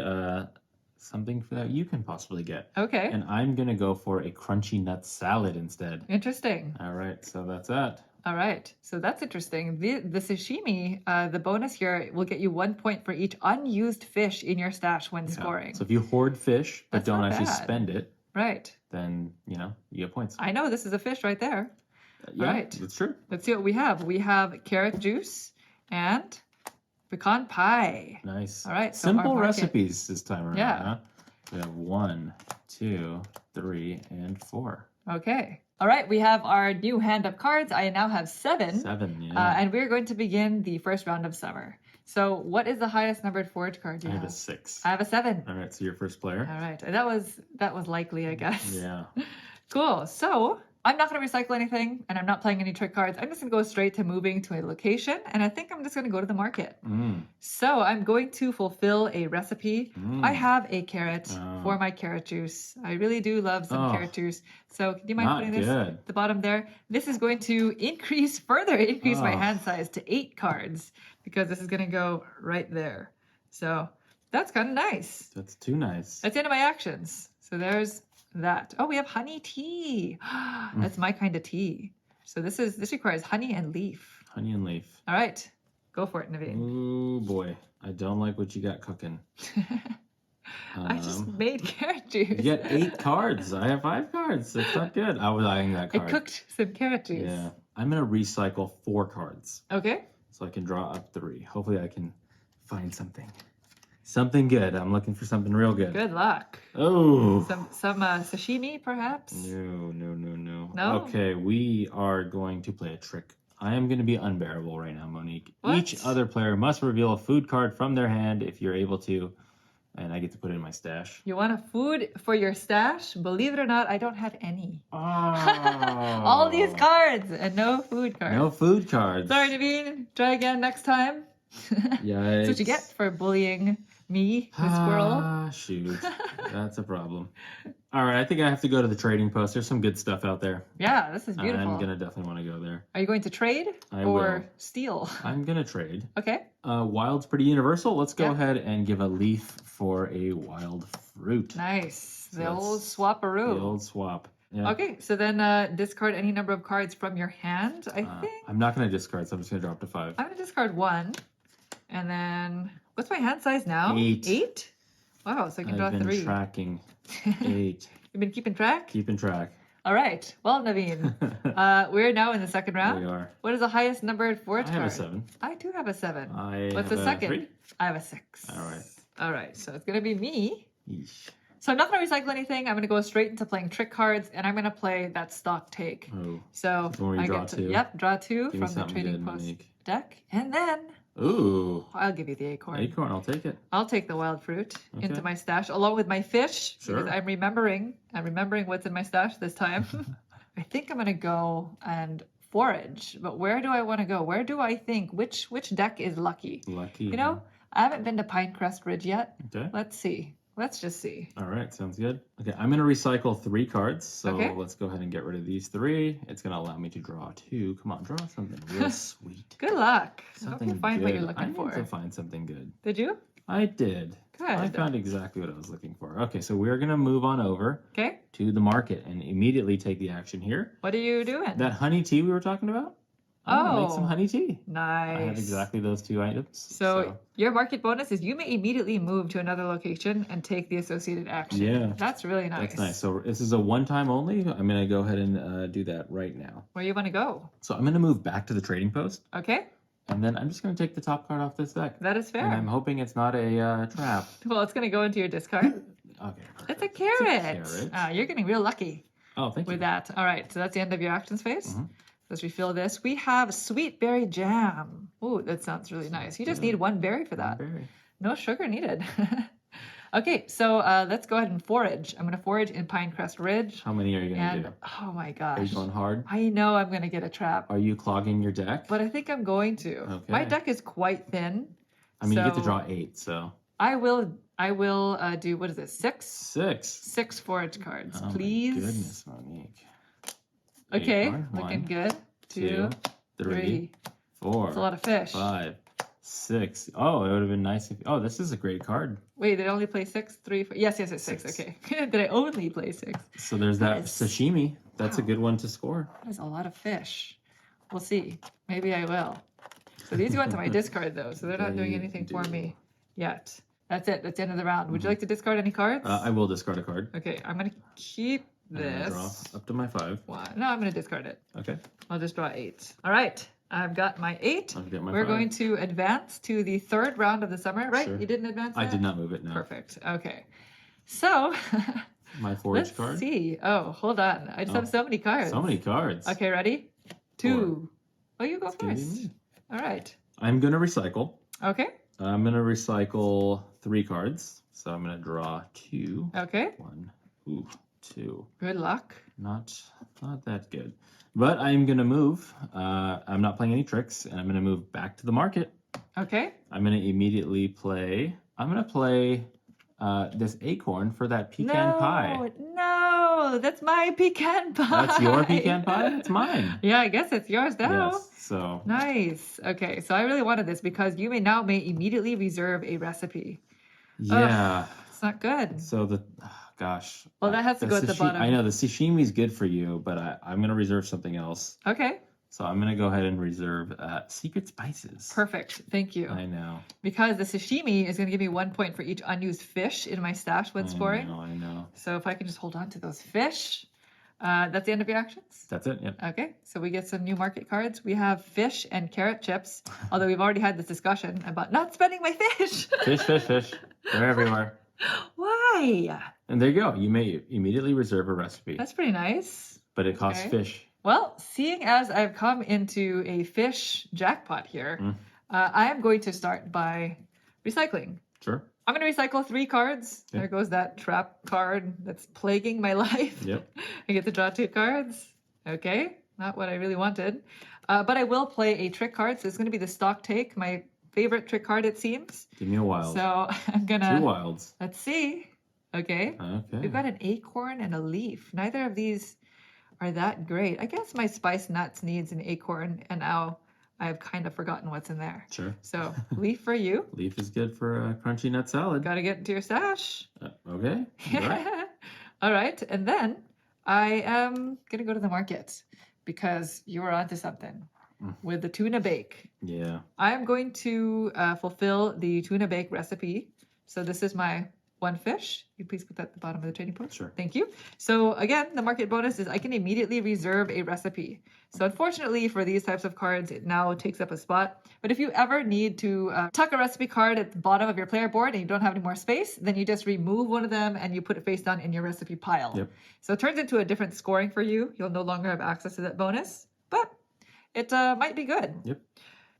something that you can possibly get. okay. And I'm going to go for a crunchy nut salad instead. Interesting. All right, so that's that. All right, so that's interesting. The sashimi, the bonus here will get you 1 point for each unused fish in your stash when scoring. So if you hoard fish but That's don't not actually bad. spend it, Right. then, you get points. I know this is a fish right there. Yeah, right. that's true. Let's see what we have. We have carrot juice and pecan pie. Nice. All right, so our Simple market- recipes this time around. Yeah. Huh? We have 1, 2, 3, and 4. Okay. All right, we have our new hand of cards. I now have 7. 7, yeah. And we're going to begin the first round of summer. So what is the highest numbered forage card you I have? have a 6. I have a 7. All right, so your first player. All right. That was likely, I guess. Yeah. Cool. So I'm not going to recycle anything, and I'm not playing any trick cards. I'm just going to go straight to moving to a location, and I think I'm just going to go to the market. So I'm going to fulfill a recipe. I have a carrot for my carrot juice. I really do love some carrot juice. So do you mind putting this at the bottom there? This is going to further increase my hand size to 8 cards because this is going to go right there. So that's kind of nice. That's too nice. That's the end of my actions. So there's that. Oh, we have honey tea. That's my kind of tea. So this requires honey and leaf. Honey and leaf. All right. Go for it, Naveen. Oh boy. I don't like what you got cooking. I just made carrot juice. You get 8 cards. I have 5 cards. That's not good. I was eyeing that card. I cooked some carrot juice. Yeah. I'm going to recycle 4 cards. Okay. So I can draw up 3. Hopefully I can find something. Something good. I'm looking for something real good. Good luck. Oh. Some sashimi, perhaps? No. No? Okay, we are going to play a trick. I am going to be unbearable right now, Monique. What? Each other player must reveal a food card from their hand if you're able to, and I get to put it in my stash. You want a food for your stash? Believe it or not, I don't have any. Oh. All these cards and no food cards. No food cards. Sorry, Naveen. Try again next time. Yikes. That's what you get for bullying me, the squirrel. Shoot. That's a problem. All right, I think I have to go to the trading post. There's some good stuff out there. Yeah, this is beautiful. I'm going to definitely want to go there. Are you going to trade I or will. steal? I'm going to trade. Okay. Wild's pretty universal. Let's go ahead and give a leaf for a wild fruit. Nice. So The old swap-a-roo. The old swap. Yeah. Okay, so then discard any number of cards from your hand, I think. I'm not going to discard, so I'm just going to drop to 5. I'm going to discard 1. And then, what's my hand size now? 8. 8? Wow, so I can draw 3. I've been tracking 8. You've been keeping track? Keeping track. All right. Well, Naveen, we're now in the second round. We are. What is the highest numbered forage I card? have a 7. I do have a 7. have What's the a second? 3. I have a 6. All right. All right, so it's going to be me. Yeesh. So I'm not going to recycle anything. I'm going to go straight into playing trick cards, and I'm going to play that stock take. Oh. So That's when we I draw get to, 2. Yep, draw 2 Give me from the something trading good, post Monique. deck, and then Ooh. I'll give you the acorn. Acorn, I'll take it. I'll take the wild fruit into Okay. my stash along with my fish Sure. because I'm remembering what's in my stash this time. I think I'm going to go and forage, but where do I want to go? Where do I think which deck is lucky? Lucky. You know, I haven't been to Pinecrest Ridge yet. Okay. Let's see. Let's just see. All right, sounds good. Okay, I'm going to recycle 3 cards. So Okay. let's go ahead and get rid of these 3. It's going to allow me to draw 2. Come on, draw something real sweet. Good luck. I hope Something you find what you're good. looking I for. need to find something good. Did you? I did. Good. I found exactly what I was looking for. Okay, so we're going to move on over Okay. to the market and immediately take the action here. What are you doing? That honey tea we were talking about? I'm gonna make some honey tea. Nice. I have exactly those 2 items. So your market bonus is you may immediately move to another location and take the associated action. Yeah. That's really nice. That's nice. So this is a one-time only. I'm going to go ahead and do that right now. Where you want to go? So I'm going to move back to the trading post. Okay. And then I'm just going to take the top card off this deck. That is fair. And I'm hoping it's not a trap. Well, it's going to go into your discard. Okay. It's a perfect. carrot. It's a carrot. You're getting real lucky Oh, thank with you. that. All right. So that's the end of your actions phase. Mhm. Let's refill this. We have sweet berry jam. Ooh, that sounds really nice. You just need 1 berry for that. Berry. No sugar needed. Okay, so let's go ahead and forage. I'm going to forage in Pinecrest Ridge. How many are you going to And do? oh my Are you gosh. going hard? I know I'm going to get a trap, Are you clogging your deck? but I think I'm going to. Okay. My deck is quite thin. I mean, you get to so draw 8, so. I will do, what is it, 6? 6. 6 forage cards, Oh please. my goodness, Monique. Okay, Acorn. looking 1, good. 2, 3, 4, That's a lot of fish. 5, 6. Oh, it would have been nice if. Oh, this is a great card. Wait, did I only play 6? 3, 4? Yes, it's 6. Six. Okay. Did I only play 6? So there's that Nice. sashimi. That's a Wow. good one to score. That is a lot of fish. We'll see. Maybe I will. So these go into my discard though, so they're not doing They anything for do. me yet. That's it. That's the end of the round. Would you like to discard any cards? I will discard a card. Okay, I'm gonna keep I'm gonna draw this up to my 5. one. No, I'm gonna discard it. Okay. I'll just draw 8. All right, I've got my 8. I'll get my We're 5. going to advance to the 3rd round of the summer, right? Sure. You didn't advance I that? did not move it. No. Perfect. Okay. So My forage let's card. see. Oh, hold on. I just have so many cards. So many cards. Okay, ready? 2. Oh, you go It's gonna be first. me. All right. I'm gonna recycle. Okay. I'm gonna recycle 3 cards. So I'm gonna draw 2. Okay. 1. Ooh. 2. Good luck. Not that good. But I'm going to move. I'm not playing any tricks, and I'm going to move back to the market. Okay. I'm going to immediately play... I'm going to play this acorn for that pecan pie. No, that's my pecan pie. That's your pecan pie? It's mine. Yeah, I guess it's yours now. Yes, so... Nice. Okay, so I really wanted this because you may immediately reserve a recipe. Yeah. Ugh, it's not good. So gosh. Well, that has to go at the bottom. I know the sashimi is good for you, but I'm going to reserve something else. Okay. So I'm going to go ahead and reserve secret spices. Perfect. Thank you. I know. Because the sashimi is going to give me 1 point for each unused fish in my stash when scoring. I know. So if I can just hold on to those fish, that's the end of your actions? That's it, yep. Okay, so we get some new market cards. We have fish and carrot chips, although we've already had this discussion about not spending my fish. Fish. They're everywhere. Why? And there you go. You may immediately reserve a recipe. That's pretty nice. But it costs fish. Well, seeing as I've come into a fish jackpot here, I am going to start by recycling. Sure. I'm going to recycle 3 cards. Yeah. There goes that trap card that's plaguing my life. Yep. I get to draw 2 cards. Okay, not what I really wanted. But I will play a trick card. So it's going to be the stock take, my favorite trick card, it seems. Give me a wild. So I'm going to... 2 wilds. Let's see. Okay. We've got an acorn and a leaf. Neither of these are that great. I guess my spice nuts needs an acorn, and now I've kind of forgotten what's in there. Sure. So leaf for you. Leaf is good for a crunchy nut salad. Got to get into your stash. Okay. Right. All right. And then I am going to go to the market because you were onto something with the tuna bake. Yeah. I am going to fulfill the tuna bake recipe. So this is my 1 fish. You please put that at the bottom of the trading post. Sure. Thank you. So again, the market bonus is I can immediately reserve a recipe. So unfortunately for these types of cards, it now takes up a spot. But if you ever need to tuck a recipe card at the bottom of your player board and you don't have any more space, then you just remove one of them and you put it face down in your recipe pile. Yep. So it turns into a different scoring for you. You'll no longer have access to that bonus, but it might be good. Yep.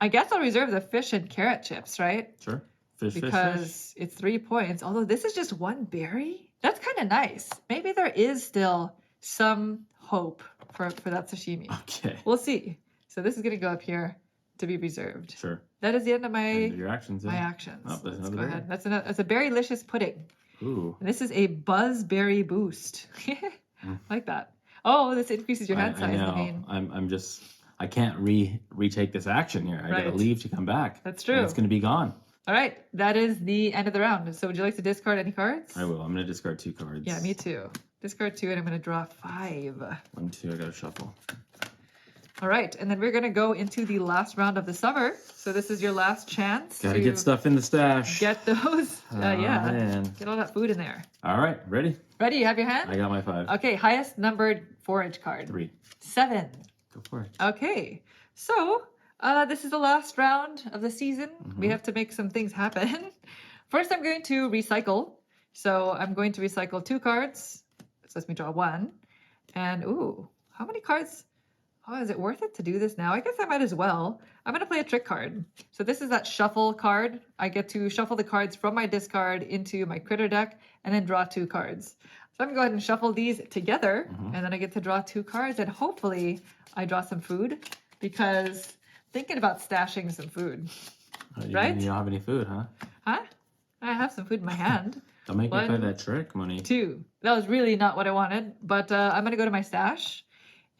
I guess I'll reserve the fish and carrot chips, right? Sure. Fish. Because it's 3 points. Although this is just 1 berry. That's kind of nice. Maybe there is still some hope for that sashimi. Okay. We'll see. So this is going to go up here to be reserved. Sure. That is the end of your actions. my actions. Oh, there's Let's another go berry. ahead. That's a berry-licious pudding. Ooh. And this is a buzzberry boost. Like that. Oh, this increases your hand size. I know. I mean, I'm just... I can't retake this action here. I gotta Right. leave to come back. That's true. And it's gonna be gone. all right. That is the end of the round. So would you like to discard any cards? I will. I'm gonna discard 2 cards. Yeah, me too. Discard 2 and I'm going to draw 5. 1, 2. I gotta shuffle. All right, and then we're going to go into the last round of the summer. So this is your last chance Gotta to get stuff in the stash. get those. Yeah, man. get all that food in there. All right. Ready? Ready? You have your hand? I got my 5. Okay, highest numbered forage card. 3. 7. Go for it. Okay, so this is the last round of the season. We have to make some things happen. First, I'm going to recycle. So I'm going to recycle 2 cards. So let me draw 1. And ooh, how many cards? Oh, is it worth it to do this now? I guess I might as well. I'm going to play a trick card. So this is that shuffle card. I get to shuffle the cards from my discard into my critter deck and then draw 2 cards. So I'm going to go ahead and shuffle these together and then I get to draw 2 cards and hopefully I draw some food because thinking about stashing some food. Right? You don't have any food, huh? Huh? I have some food in my hand. Don't make me 1, play that trick, Money. 2. That was really not what I wanted, but I'm going to go to my stash.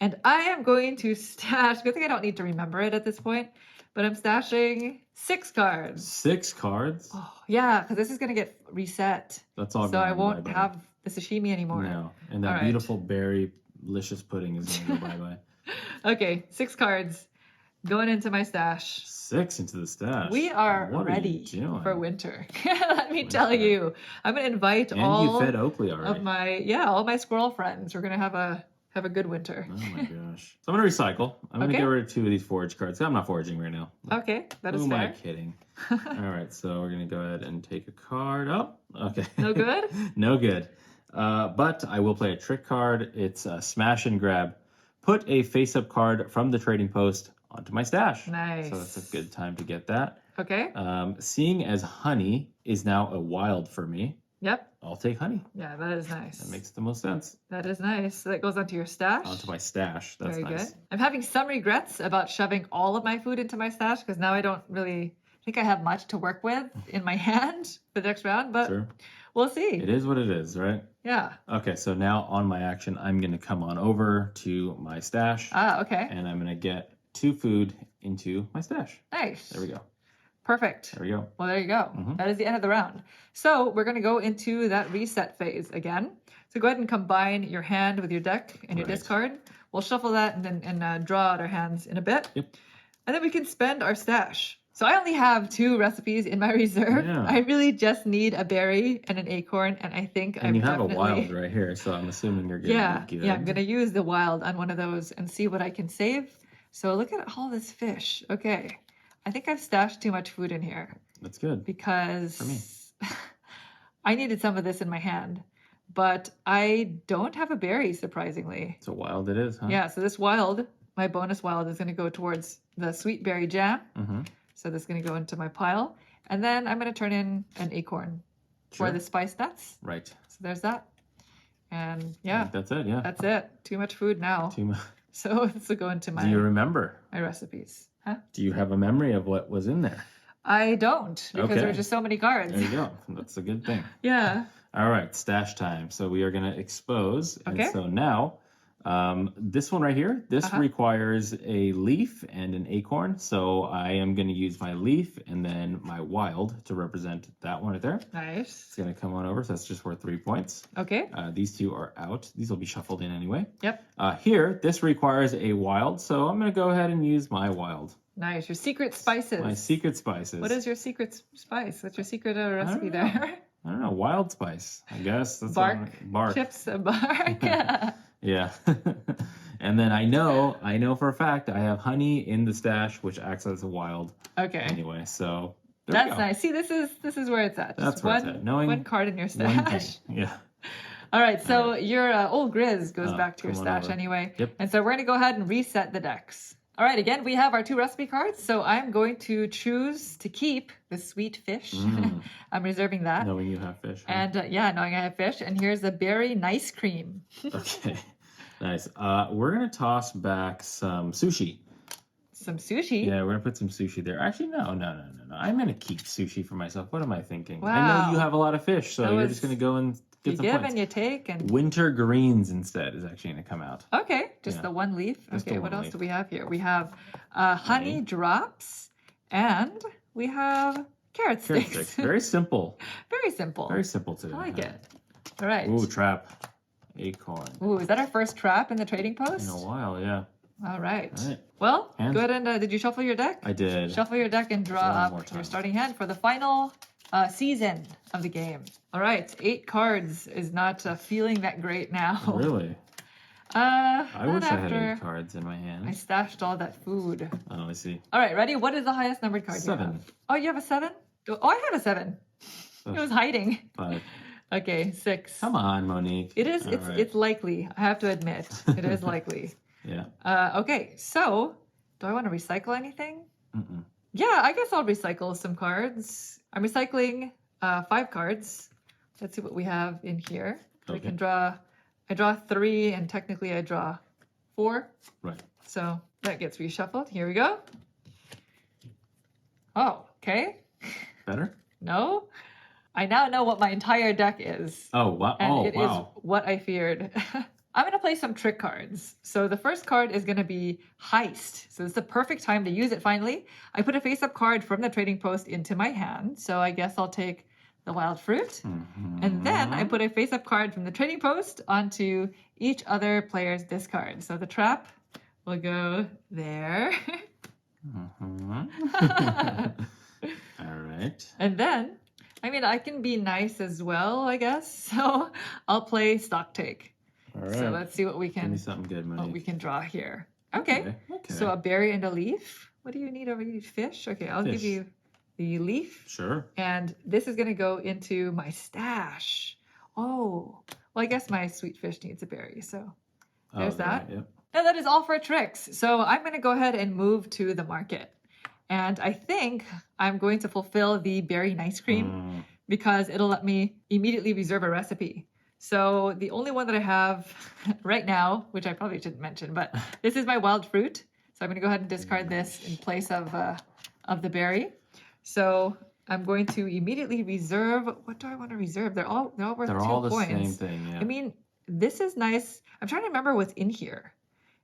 And I am going to stash, good thing I don't need to remember it at this point, but I'm stashing 6 cards. 6 cards? Oh, yeah, because this is going to get reset. That's all So gone I won't bye-bye. have the sashimi anymore. No. And that All right. beautiful berry-licious pudding is going to go bye-bye. Okay, 6 cards going into my stash. 6 into the stash. We are What ready you doing? for winter. Let me tell you. I'm going to invite And all you fed Oakley already. of all my squirrel friends. We're going to have a good winter. Oh my gosh. So I'm going to recycle. I'm going to Okay. get rid of 2 of these forage cards. I'm not foraging right now. Okay, that is Who am I fair. kidding? All right, so we're going to go ahead and take a card. Oh, okay. No good? No good. But I will play a trick card. It's a smash and grab. Put a face-up card from the trading post onto my stash. Nice. So that's a good time to get that. Okay. Seeing as honey is now a wild for me, Yep. I'll take honey. Yeah, that is nice. That makes the most sense. That is nice. So that goes onto your stash. Onto my stash. That's Very nice. good. I'm having some regrets about shoving all of my food into my stash because now I don't really think I have much to work with in my hand for the next round, but Sure. we'll see. It is what it is, right? Yeah. Okay, so now on my action, I'm going to come on over to my stash. Ah, okay. And I'm going to get 2 food into my stash. Nice. There we go. Perfect. There we go. Well, there you go. That is the end of the round. So we're going to go into that reset phase again. So go ahead and combine your hand with your deck and your discard. We'll shuffle that and then draw out our hands in a bit. Yep. And then we can spend our stash. So I only have 2 recipes in my reserve. Yeah. I really just need a berry and an acorn, and I think And you have a wild right here, so I'm assuming you're going to be good. Yeah, I'm going to use the wild on one of those and see what I can save. So look at all this fish. Okay. I think I've stashed too much food in here. That's good. Because For me. I needed some of this in my hand. But I don't have a berry, surprisingly. So wild it is, huh? Yeah, so this wild, my bonus wild, is going to go towards the sweet berry jam. So this is going to go into my pile. And then I'm going to turn in an acorn for the spice nuts. Right. So there's that. And I think that's it, yeah. that's it. Too much food now. Too much. So this will go into Do you remember? my recipes. Huh? Do you have a memory of what was in there? I don't, because there were just so many cards. There you go. That's a good thing. Yeah. All right, stash time. So we are going to expose. Okay. And so now, this one right here, this requires a leaf and an acorn. So I am going to use my leaf and then my wild to represent that one right there. Nice. It's going to come on over. So that's just worth 3 points. Okay. These 2 are out. These will be shuffled in anyway. Yep. Here, this requires a wild. So I'm going to go ahead and use my wild. Nice. Your secret spices. My secret spices. What is your secret spice? What's your secret recipe there? I don't know. Wild spice, I guess. That's Bark. Bark. Chips of bark. Yeah. And then I know for a fact I have honey in the stash, which acts as a wild. Okay. Anyway, so that's nice. See, this is where it's at. That's where it's at. Knowing one card in your one stash. thing. Yeah. All right. So your old Grizz goes back to your come on stash over. anyway. Yep. And so we're going to go ahead and reset the decks. All right. Again, we have our 2 recipe cards. So I'm going to choose to keep the sweet fish. I'm reserving that. Knowing you have fish. Huh? And knowing I have fish. And here's the berry nice cream. Okay. Nice. We're going to toss back some sushi. Some sushi? Yeah, we're going to put some sushi there. Actually, no. I'm going to keep sushi for myself. What am I thinking? Wow. I know you have a lot of fish, so you're just going to go and you get some give points. and you take. And Winter greens instead is actually going to come out. okay, just the one leaf. Just the Okay, one what else leaf. do we have here? We have honey drops and we have carrot Carrot sticks. sticks. Very simple. Very simple. Very simple today. I like it. All right. Ooh, trap. Acorn. Ooh, is that our first trap in the trading post? In a while, yeah. All right. All right. Well, Hands. good. And did you shuffle your deck? I did. Shuffle your deck and draw One more up time. your starting hand for the final season of the game. All right, 8 cards is not feeling that great now. Really? I wish I had 8 cards in my hand. I stashed all that food. Oh, I see. All right, ready? What is the highest numbered card 7. you have? Oh, you have a 7? Oh, I have a 7. It was hiding. 5. Okay, 6. Come on, Monique. It is. All It's right. it's likely. I have to admit, it is likely. Yeah. Okay, so do I want to recycle anything? Mm-mm. Yeah, I guess I'll recycle some cards. I'm recycling 5 cards. Let's see what we have in here. We Okay. can draw. I draw 3, and technically I draw 4. Right. So that gets reshuffled. Here we go. Oh, okay. Better? No. I now know what my entire deck is. Oh, wow. And it is Wow. what I feared. I'm going to play some trick cards. So the first card is going to be Heist. So it's the perfect time to use it finally. I put a face-up card from the trading post into my hand. So I guess I'll take the wild fruit. And then I put a face-up card from the trading post onto each other player's discard. So the trap will go there. All right. And then, I mean, I can be nice as well, I guess. So I'll play stock take. All right. So let's see what we Give can me something good, Monique. draw here. Okay. Okay. So a berry and a leaf. What do you need over here? Fish? Okay, I'll give Fish. you the leaf. Sure. And this is going to go into my stash. Oh, well, I guess my sweet fish needs a berry. So there's that. Yep. Now that is all for tricks. So I'm going to go ahead and move to the market. And I think I'm going to fulfill the berry ice cream because it'll let me immediately reserve a recipe. So the only one that I have right now, which I probably shouldn't mention, but this is my wild fruit. So I'm going to go ahead and discard this in place of the berry. So I'm going to immediately reserve. What do I want to reserve? They're all worth 2 the coins. same thing, yeah. I mean, this is nice. I'm trying to remember what's in here.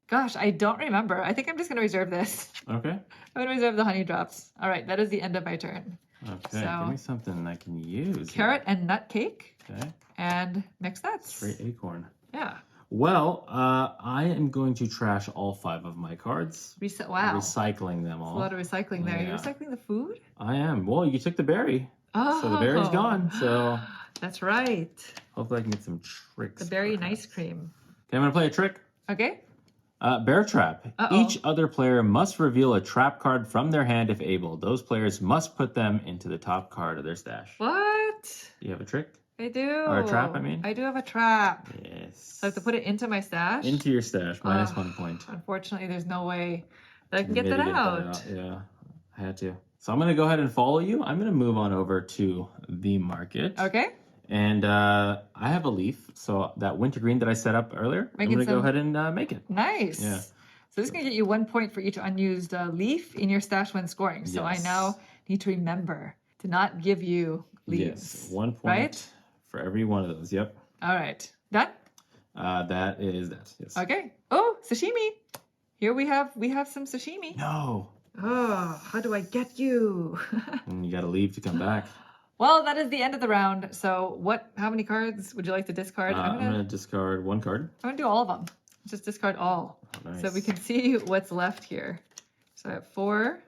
Gosh, I don't remember. I think I'm just going to reserve this. Okay. I'm going to reserve the honey drops. All right, that is the end of my turn. Okay, So, give me something I can use. Carrot and nut cake. Okay. And mixed nuts. Straight acorn. Yeah. Well, I am going to trash all 5 of my cards. Wow. Recycling them That's all. a lot of recycling there. Yeah. You're recycling the food? I am. Well, you took the berry. Oh. So the berry's gone. So that's right. hopefully I can get some tricks. The berry nice cream. Okay, I'm going to play a trick. Okay. Bear trap. Uh-oh. Each other player must reveal a trap card from their hand if able. Those players must put them into the top card of their stash. What? Do you have a trick? I do. Or a trap, I mean? I do have a trap. Yes. So I have to put it into my stash? Into your stash, minus 1 point. Unfortunately, there's no way that I can Maybe get that out. Yeah, I had to. So I'm going to go ahead and follow you. I'm going to move on over to the market. Okay. And I have a leaf. So that wintergreen that I set up earlier, I'm going to go ahead and make it. Nice. Yeah. So this is going to get you 1 point for each unused leaf in your stash when scoring. So I now need to remember to not give you leaves. Yes, 1 point right? for every one of those. Yep. All right. Done? That is that. Yes. Okay. Oh, sashimi. Here we have some sashimi. No. Oh, how do I get you? And you got to leave to come back. Well, that is the end of the round. So how many cards would you like to discard? I'm going to discard 1 card. I'm going to do all of them. Just discard all. Oh, nice. So we can see what's left here. So I have 4.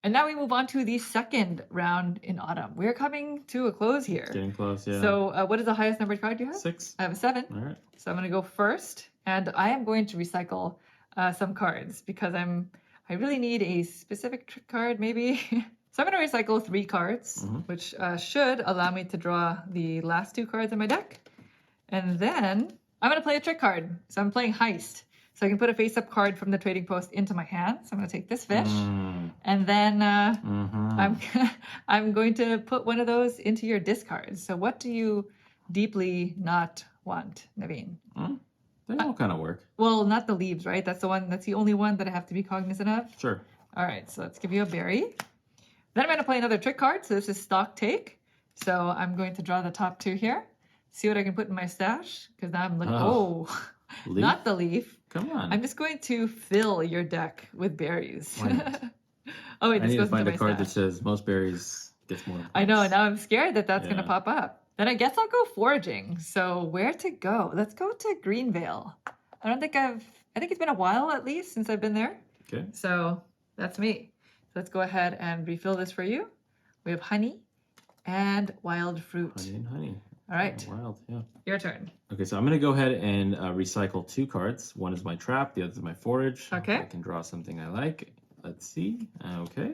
And now we move on to the second round in autumn. We're coming to a close here. Getting close, yeah. So what is the highest numbered card you have? 6. I have a 7. All right. So I'm going to go first. And I am going to recycle some cards because I really need a specific trick card maybe. So I'm going to recycle 3 cards, which should allow me to draw the last 2 cards in my deck. And then I'm going to play a trick card. So I'm playing Heist. So I can put a face-up card from the trading post into my hand. So I'm going to take this fish. And then I'm going to put one of those into your discards. So what do you deeply not want, Naveen? They all kind of work. Well, not the leaves, right? That's the only one that I have to be cognizant of. Sure. All right, so let's give you a berry. Then I'm going to play another trick card. So this is stock take. So I'm going to draw the top 2 here. See what I can put in my stash. Because now I'm looking, not the leaf. Come on. I'm just going to fill your deck with berries. Why not? Oh, wait, I this need goes to find into a my card that stash. says most berries gets more. I know, now I'm scared that that's going to Yeah. pop up. Then I guess I'll go foraging. So where to go? Let's go to Greenvale. I think it's been a while at least since I've been there. Okay. So that's me. So let's go ahead and refill this for you. We have honey and wild fruit. Honey and honey. All right. Wild, yeah. Your turn. Okay, so I'm going to go ahead and recycle 2 cards. One is my trap, the other is my forage. Okay. I can draw something I like. Let's see. Okay.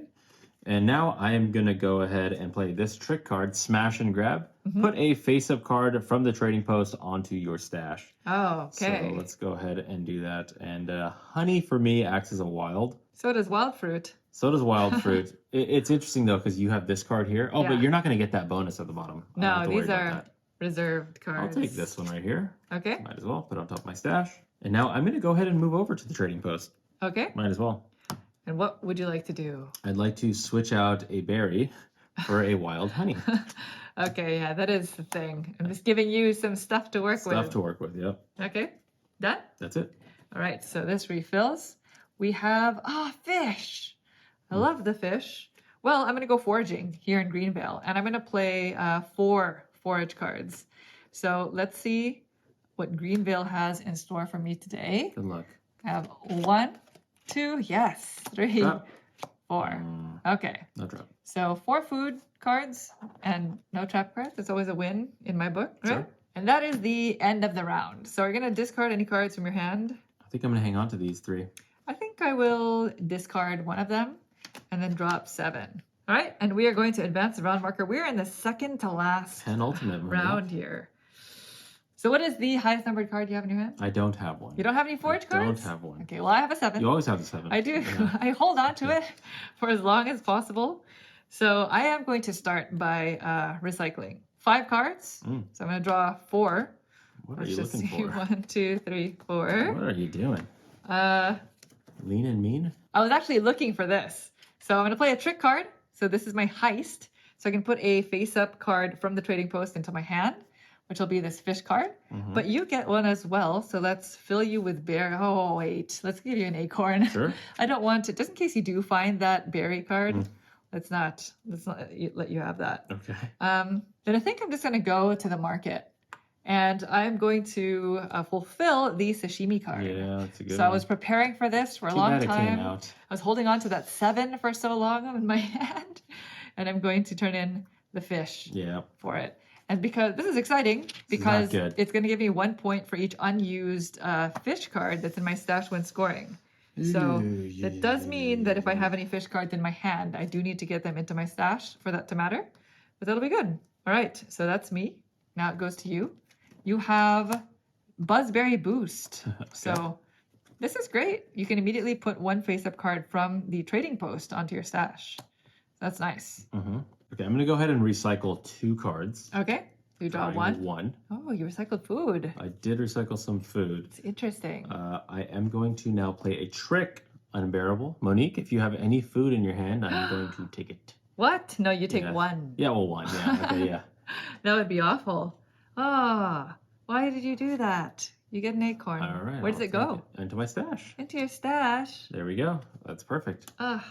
And now I am going to go ahead and play this trick card, Smash and Grab. Put a face-up card from the trading post onto your stash. Oh, okay. So let's go ahead and do that. And honey for me acts as a wild. So does wild fruit. So does wild fruit. It's interesting though because you have this card here. Oh, Yeah. but you're not going to get that bonus at the bottom. I don't have No, to worry these about are that. reserved cards. I'll take this one right here. Okay. Might as well put it on top of my stash. And now I'm going to go ahead and move over to the trading post. Okay. Might as well. And what would you like to do? I'd like to switch out a berry for a wild honey. Okay, yeah, that is the thing. I'm just giving you some stuff to work with. Stuff to work with, yep. Okay. Done? That's it. All right, so this refills. We have, fish. I love the fish. Well, I'm going to go foraging here in Greenvale, and I'm going to play 4 forage cards. So let's see what Greenvale has in store for me today. Good luck. I have 1, 2, yes, 3, Drop. 4. Okay, No drop. so 4 food cards and no trap cards. That's always a win in my book, right? Sure. And that is the end of the round. So we're going to discard any cards from your hand. I think I'm going to hang on to these 3. I think I will discard one of them and then drop 7. All right, and we are going to advance the round marker. We're in the second to last Penultimate round here. So what is the highest numbered card you have in your hand? I don't have one. You don't have any forage I cards? don't have one. Okay, well, I have a 7. You always have the 7. I do. Yeah. I hold on to it for as long as possible. So I am going to start by recycling 5 cards. Mm. So I'm going to draw 4. What are Let's you just looking see. for? 1, 2, 3, 4. What are you doing? Uh, Lean and mean? I was actually looking for this. So I'm going to play a trick card. So this is my heist. So I can put a face-up card from the trading post into my hand, which will be this fish card. Mm-hmm. But you get one as well. So let's fill you with berry. Oh, wait. Let's give you an acorn. Sure. I don't want to, just in case you do find that berry card, let's not let you have that. Okay. Then I think I'm just going to go to the market. And I'm going to fulfill the sashimi card. Yeah, that's a good So one. I was preparing for this for a Too long bad it time. came out. I was holding on to that 7 for so long in my hand. And I'm going to turn in the fish Yeah. for it. And because this is exciting, because good. it's going to give me 1 point for each unused fish card that's in my stash when scoring. So that does mean that if I have any fish cards in my hand, I do need to get them into my stash for that to matter. But that'll be good. All right, so that's me. Now it goes to you. You have Buzzberry Boost. Okay. So this is great. You can immediately put 1 face-up card from the trading post onto your stash. That's nice. Mm-hmm. Okay, I'm going to go ahead and recycle 2 cards. Okay, you draw Drawing 1. 1. Oh, you recycled food. I did recycle some food. It's interesting. I am going to now play a trick unbearable. Monique, if you have any food in your hand, I'm going to take it. What? No, you take Yeah. 1. Yeah, well, 1. Yeah, okay, yeah. That would be awful. Ah, why did you do that? You get an acorn. All right. Where does I'll it go? take it into my stash. Into your stash. There we go. That's perfect. Ah,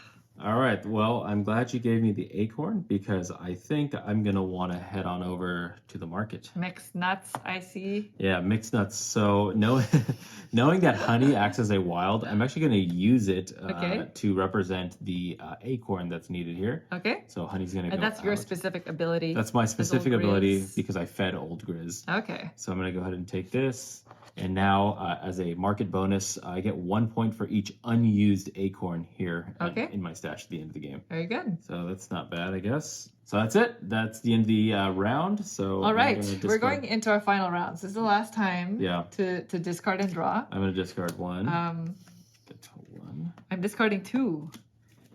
All right. Well, I'm glad you gave me the acorn because I think I'm going to want to head on over to the market. mixed nuts, I see. Yeah, mixed nuts. So knowing that honey acts as a wild, I'm actually going to use it Okay. to represent the acorn that's needed here. Okay. So honey's going to And go that's your out. specific ability. That's my Old specific ability Grizz. because I fed Old Grizz. Okay. So I'm going to go ahead and take this. And now, as a market bonus, I get 1 point for each unused acorn here Okay. in my stash at the end of the game. Very good. So that's not bad, I guess. So that's it. That's the end of the round. So All I'm right. gonna We're discard- going into our final rounds. This is the last time Yeah. to discard and draw. I'm going to discard 1. Get to 1. I'm discarding 2.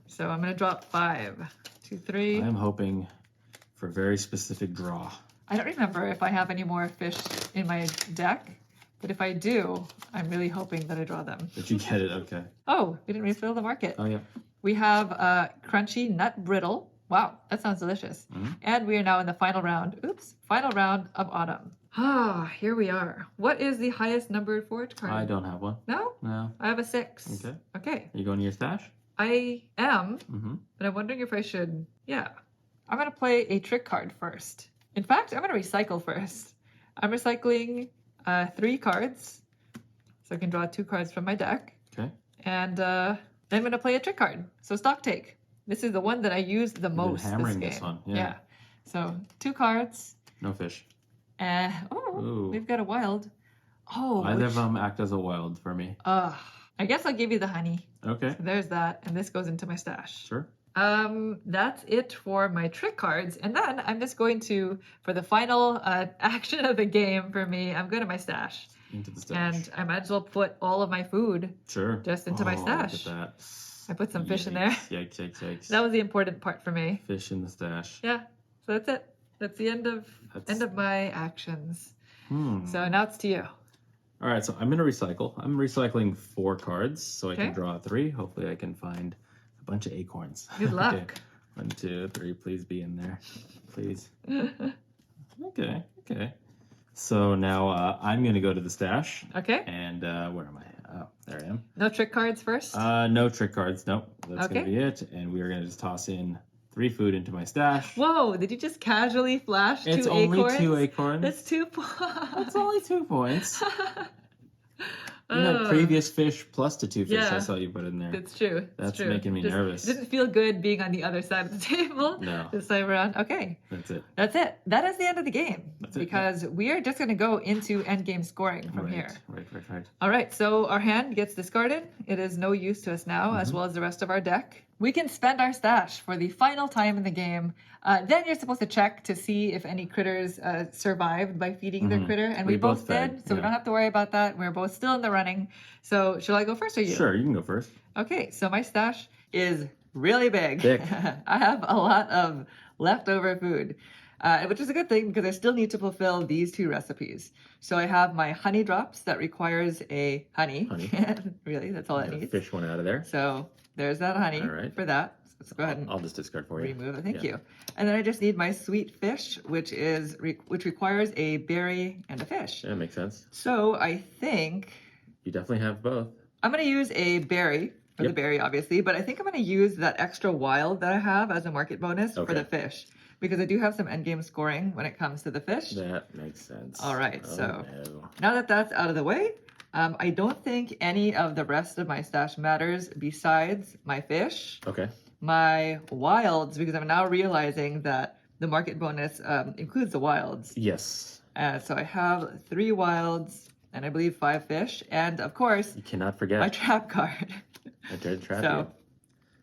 So I'm going to drop 5. 2, 3. I'm hoping for a very specific draw. I don't remember if I have any more fish in my deck, but if I do, I'm really hoping that I draw them. Did you get it? Okay. Oh, we didn't refill the market. Oh, yeah. We have crunchy nut brittle. Wow, that sounds delicious. And we are now in the final round. Oops, final round of autumn. Ah, here we are. What is the highest numbered forage card? I don't have one. No? No. I have a 6. Okay. Okay. Are you going to your stash? I am, Mm-hmm. but I'm wondering if I should. Yeah. I'm going to play a trick card first. In fact, I'm going to recycle first. I'm recycling 3 cards. So I can draw 2 cards from my deck. Okay. And then I'm going to play a trick card. So stock take. This is the one that I use the been most hammering this this game. one, yeah. So 2 cards. No fish. Oh, Ooh. we've got a wild. Oh, Either which, of them act as a wild for me. I guess I'll give you the honey. Okay. So there's that. And this goes into my stash. Sure. That's it for my trick cards. And then I'm just going to, for the final action of the game for me, I'm going to my stash. Into the stash. And I might as well put all of my food Sure. just into my Oh, stash. Look at that. I put some fish in there. Yikes, yikes, yikes. That was the important part for me. Fish in the stash. Yeah. So that's it. That's the end of my actions. So now it's to you. All right, so I'm going to recycle. I'm recycling 4 cards so I can Okay. draw 3. Hopefully I can find a bunch of acorns. Good luck. Okay. 1, 2, 3, please be in there. Please. Okay, okay. So now I'm going to go to the stash. Okay. And where am I? Oh, there I am. No trick cards first? No trick cards. Nope. That's going Okay. to be it. And we are going to just toss in 3 food into my stash. Whoa, did you just casually flash It's 2 only acorns? 2 acorns. That's 2 points. It's only 2 points. You had previous fish plus the 2 fish I Yeah. saw you put in there. It's true. It's That's true. making me nervous. It didn't feel good being on the other side of the table No. this time around. Okay. That's it. That's it. That is the end of the game. That's it, Because we are just going to go into endgame scoring from right. here. Right. All right, so our hand gets discarded. It is no use to us now, as well as the rest of our deck. We can spend our stash for the final time in the game. Then you're supposed to check to see if any critters survived by feeding their critter, and we We both both did, fed, so we yeah. don't have to worry about that. We're both still in the running. So shall I go first or you? Sure, you can go first. Okay, so my stash is really big. Thick. I have a lot of leftover food. which is a good thing because I still need to fulfill these 2 recipes. So I have my honey drops that requires a honey. Really, that's all it needs. Fish one out of there. So there's that honey for that. So let's go ahead and I'll just discard for you. remove it. Thank you. And then I just need my sweet fish, which requires a berry and a fish. That makes sense. So I think you definitely have both. I'm going to use a berry for the berry, obviously, but I think I'm going to use that extra wild that I have as a market bonus for the fish, because I do have some endgame scoring when it comes to the fish. That makes sense. All right, now that that's out of the way, I don't think any of the rest of my stash matters besides my fish. Okay. My wilds, because I'm now realizing that the market bonus includes the wilds. Yes. So I have 3 wilds and I believe 5 fish, and of course, you cannot forget my trap card. I did trap you.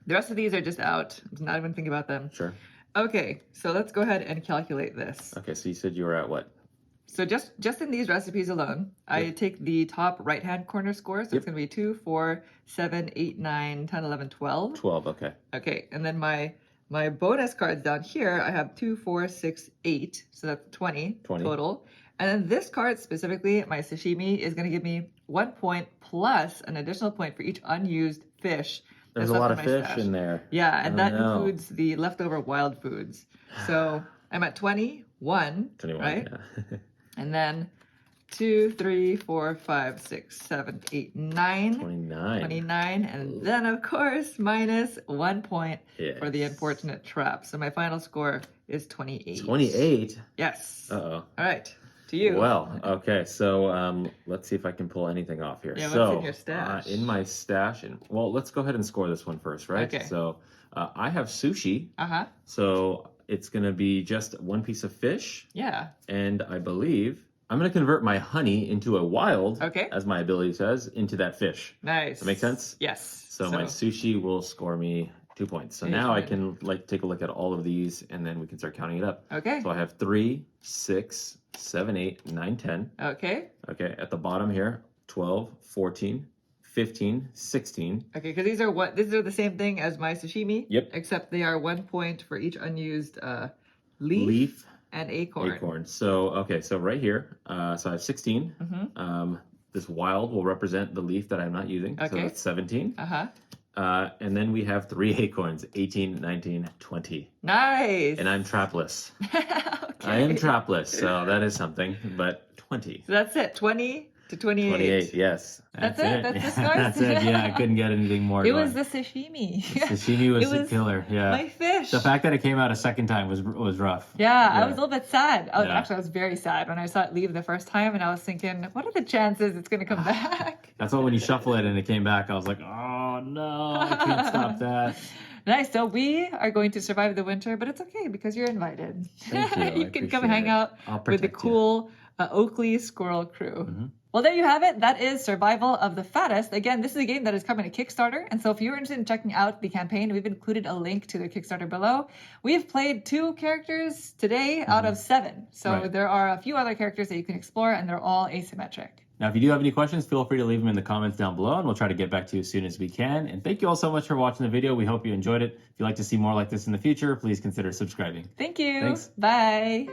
The rest of these are just out. I'm not even thinking about them. Sure. Okay, so let's go ahead and calculate this. Okay, so you said you were at what? So just in these recipes alone, I take the top right-hand corner score. So it's going to be 2, 4, 7, 8, 9, 10, 11, 12. 12, okay. Okay, and then my bonus cards down here, I have 2, 4, 6, 8. So that's 20 total. And then this card specifically, my sashimi, is going to give me 1 point plus an additional point for each unused fish. There's a lot of fish in there. Yeah, and that includes the leftover wild foods. So I'm at 21, right? Yeah. And then 2, 3, 4, 5, 6, 7, 8, 9. 29. And then, of course, minus 1 point for the unfortunate trap. So my final score is 28. 28? Yes. Uh-oh. All right. To you. Well, okay. So let's see if I can pull anything off here. Yeah, so, what's in your stash? In my stash, well, let's go ahead and score this one first, right? Okay. So I have sushi. Uh-huh. So it's going to be just 1 piece of fish. Yeah. And I believe I'm going to convert my honey into a wild, as my ability says, into that fish. Nice. That make sense? Yes. So my sushi will score me 2 points. So now I can take a look at all of these, and then we can start counting it up. Okay. So I have 3, 6, 7, 8, 9, 10. Okay. Okay. At the bottom here, 12, 14, 15, 16. Okay, because these are the same thing as my sashimi. Yep. Except they are 1 point for each unused leaf and acorn. So, okay, so right here, so I have 16. This wild will represent the leaf that I'm not using. Okay. So that's 17. And then we have 3 acorns, 18, 19, 20. Nice. And I'm trapless. Okay. I am trapless, so that is something, but 20. So that's it, 20 to 28. 28, yes. That's it? That's the score? That's it, yeah. I couldn't get anything more. It was the sashimi. The sashimi was the killer, yeah. My fish. The fact that it came out a second time was rough. Yeah, I was a little bit sad. Actually, I was very sad when I saw it leave the first time, and I was thinking, what are the chances it's going to come back? That's why when you shuffle it and it came back, I was like, oh no, I can't stop that. Nice. So we are going to survive the winter, but it's okay because you're invited. Thank you. You can come hang out with the cool Oakley Squirrel crew. Mm-hmm. Well, there you have it. That is Survival of the Fattest. Again, this is a game that is coming to Kickstarter. And so if you're interested in checking out the campaign, we've included a link to the Kickstarter below. We've played 2 characters today out of 7. So there are a few other characters that you can explore, and they're all asymmetric. Now, if you do have any questions, feel free to leave them in the comments down below, and we'll try to get back to you as soon as we can. And thank you all so much for watching the video. We hope you enjoyed it. If you'd like to see more like this in the future, please consider subscribing. Thank you. Thanks. Bye.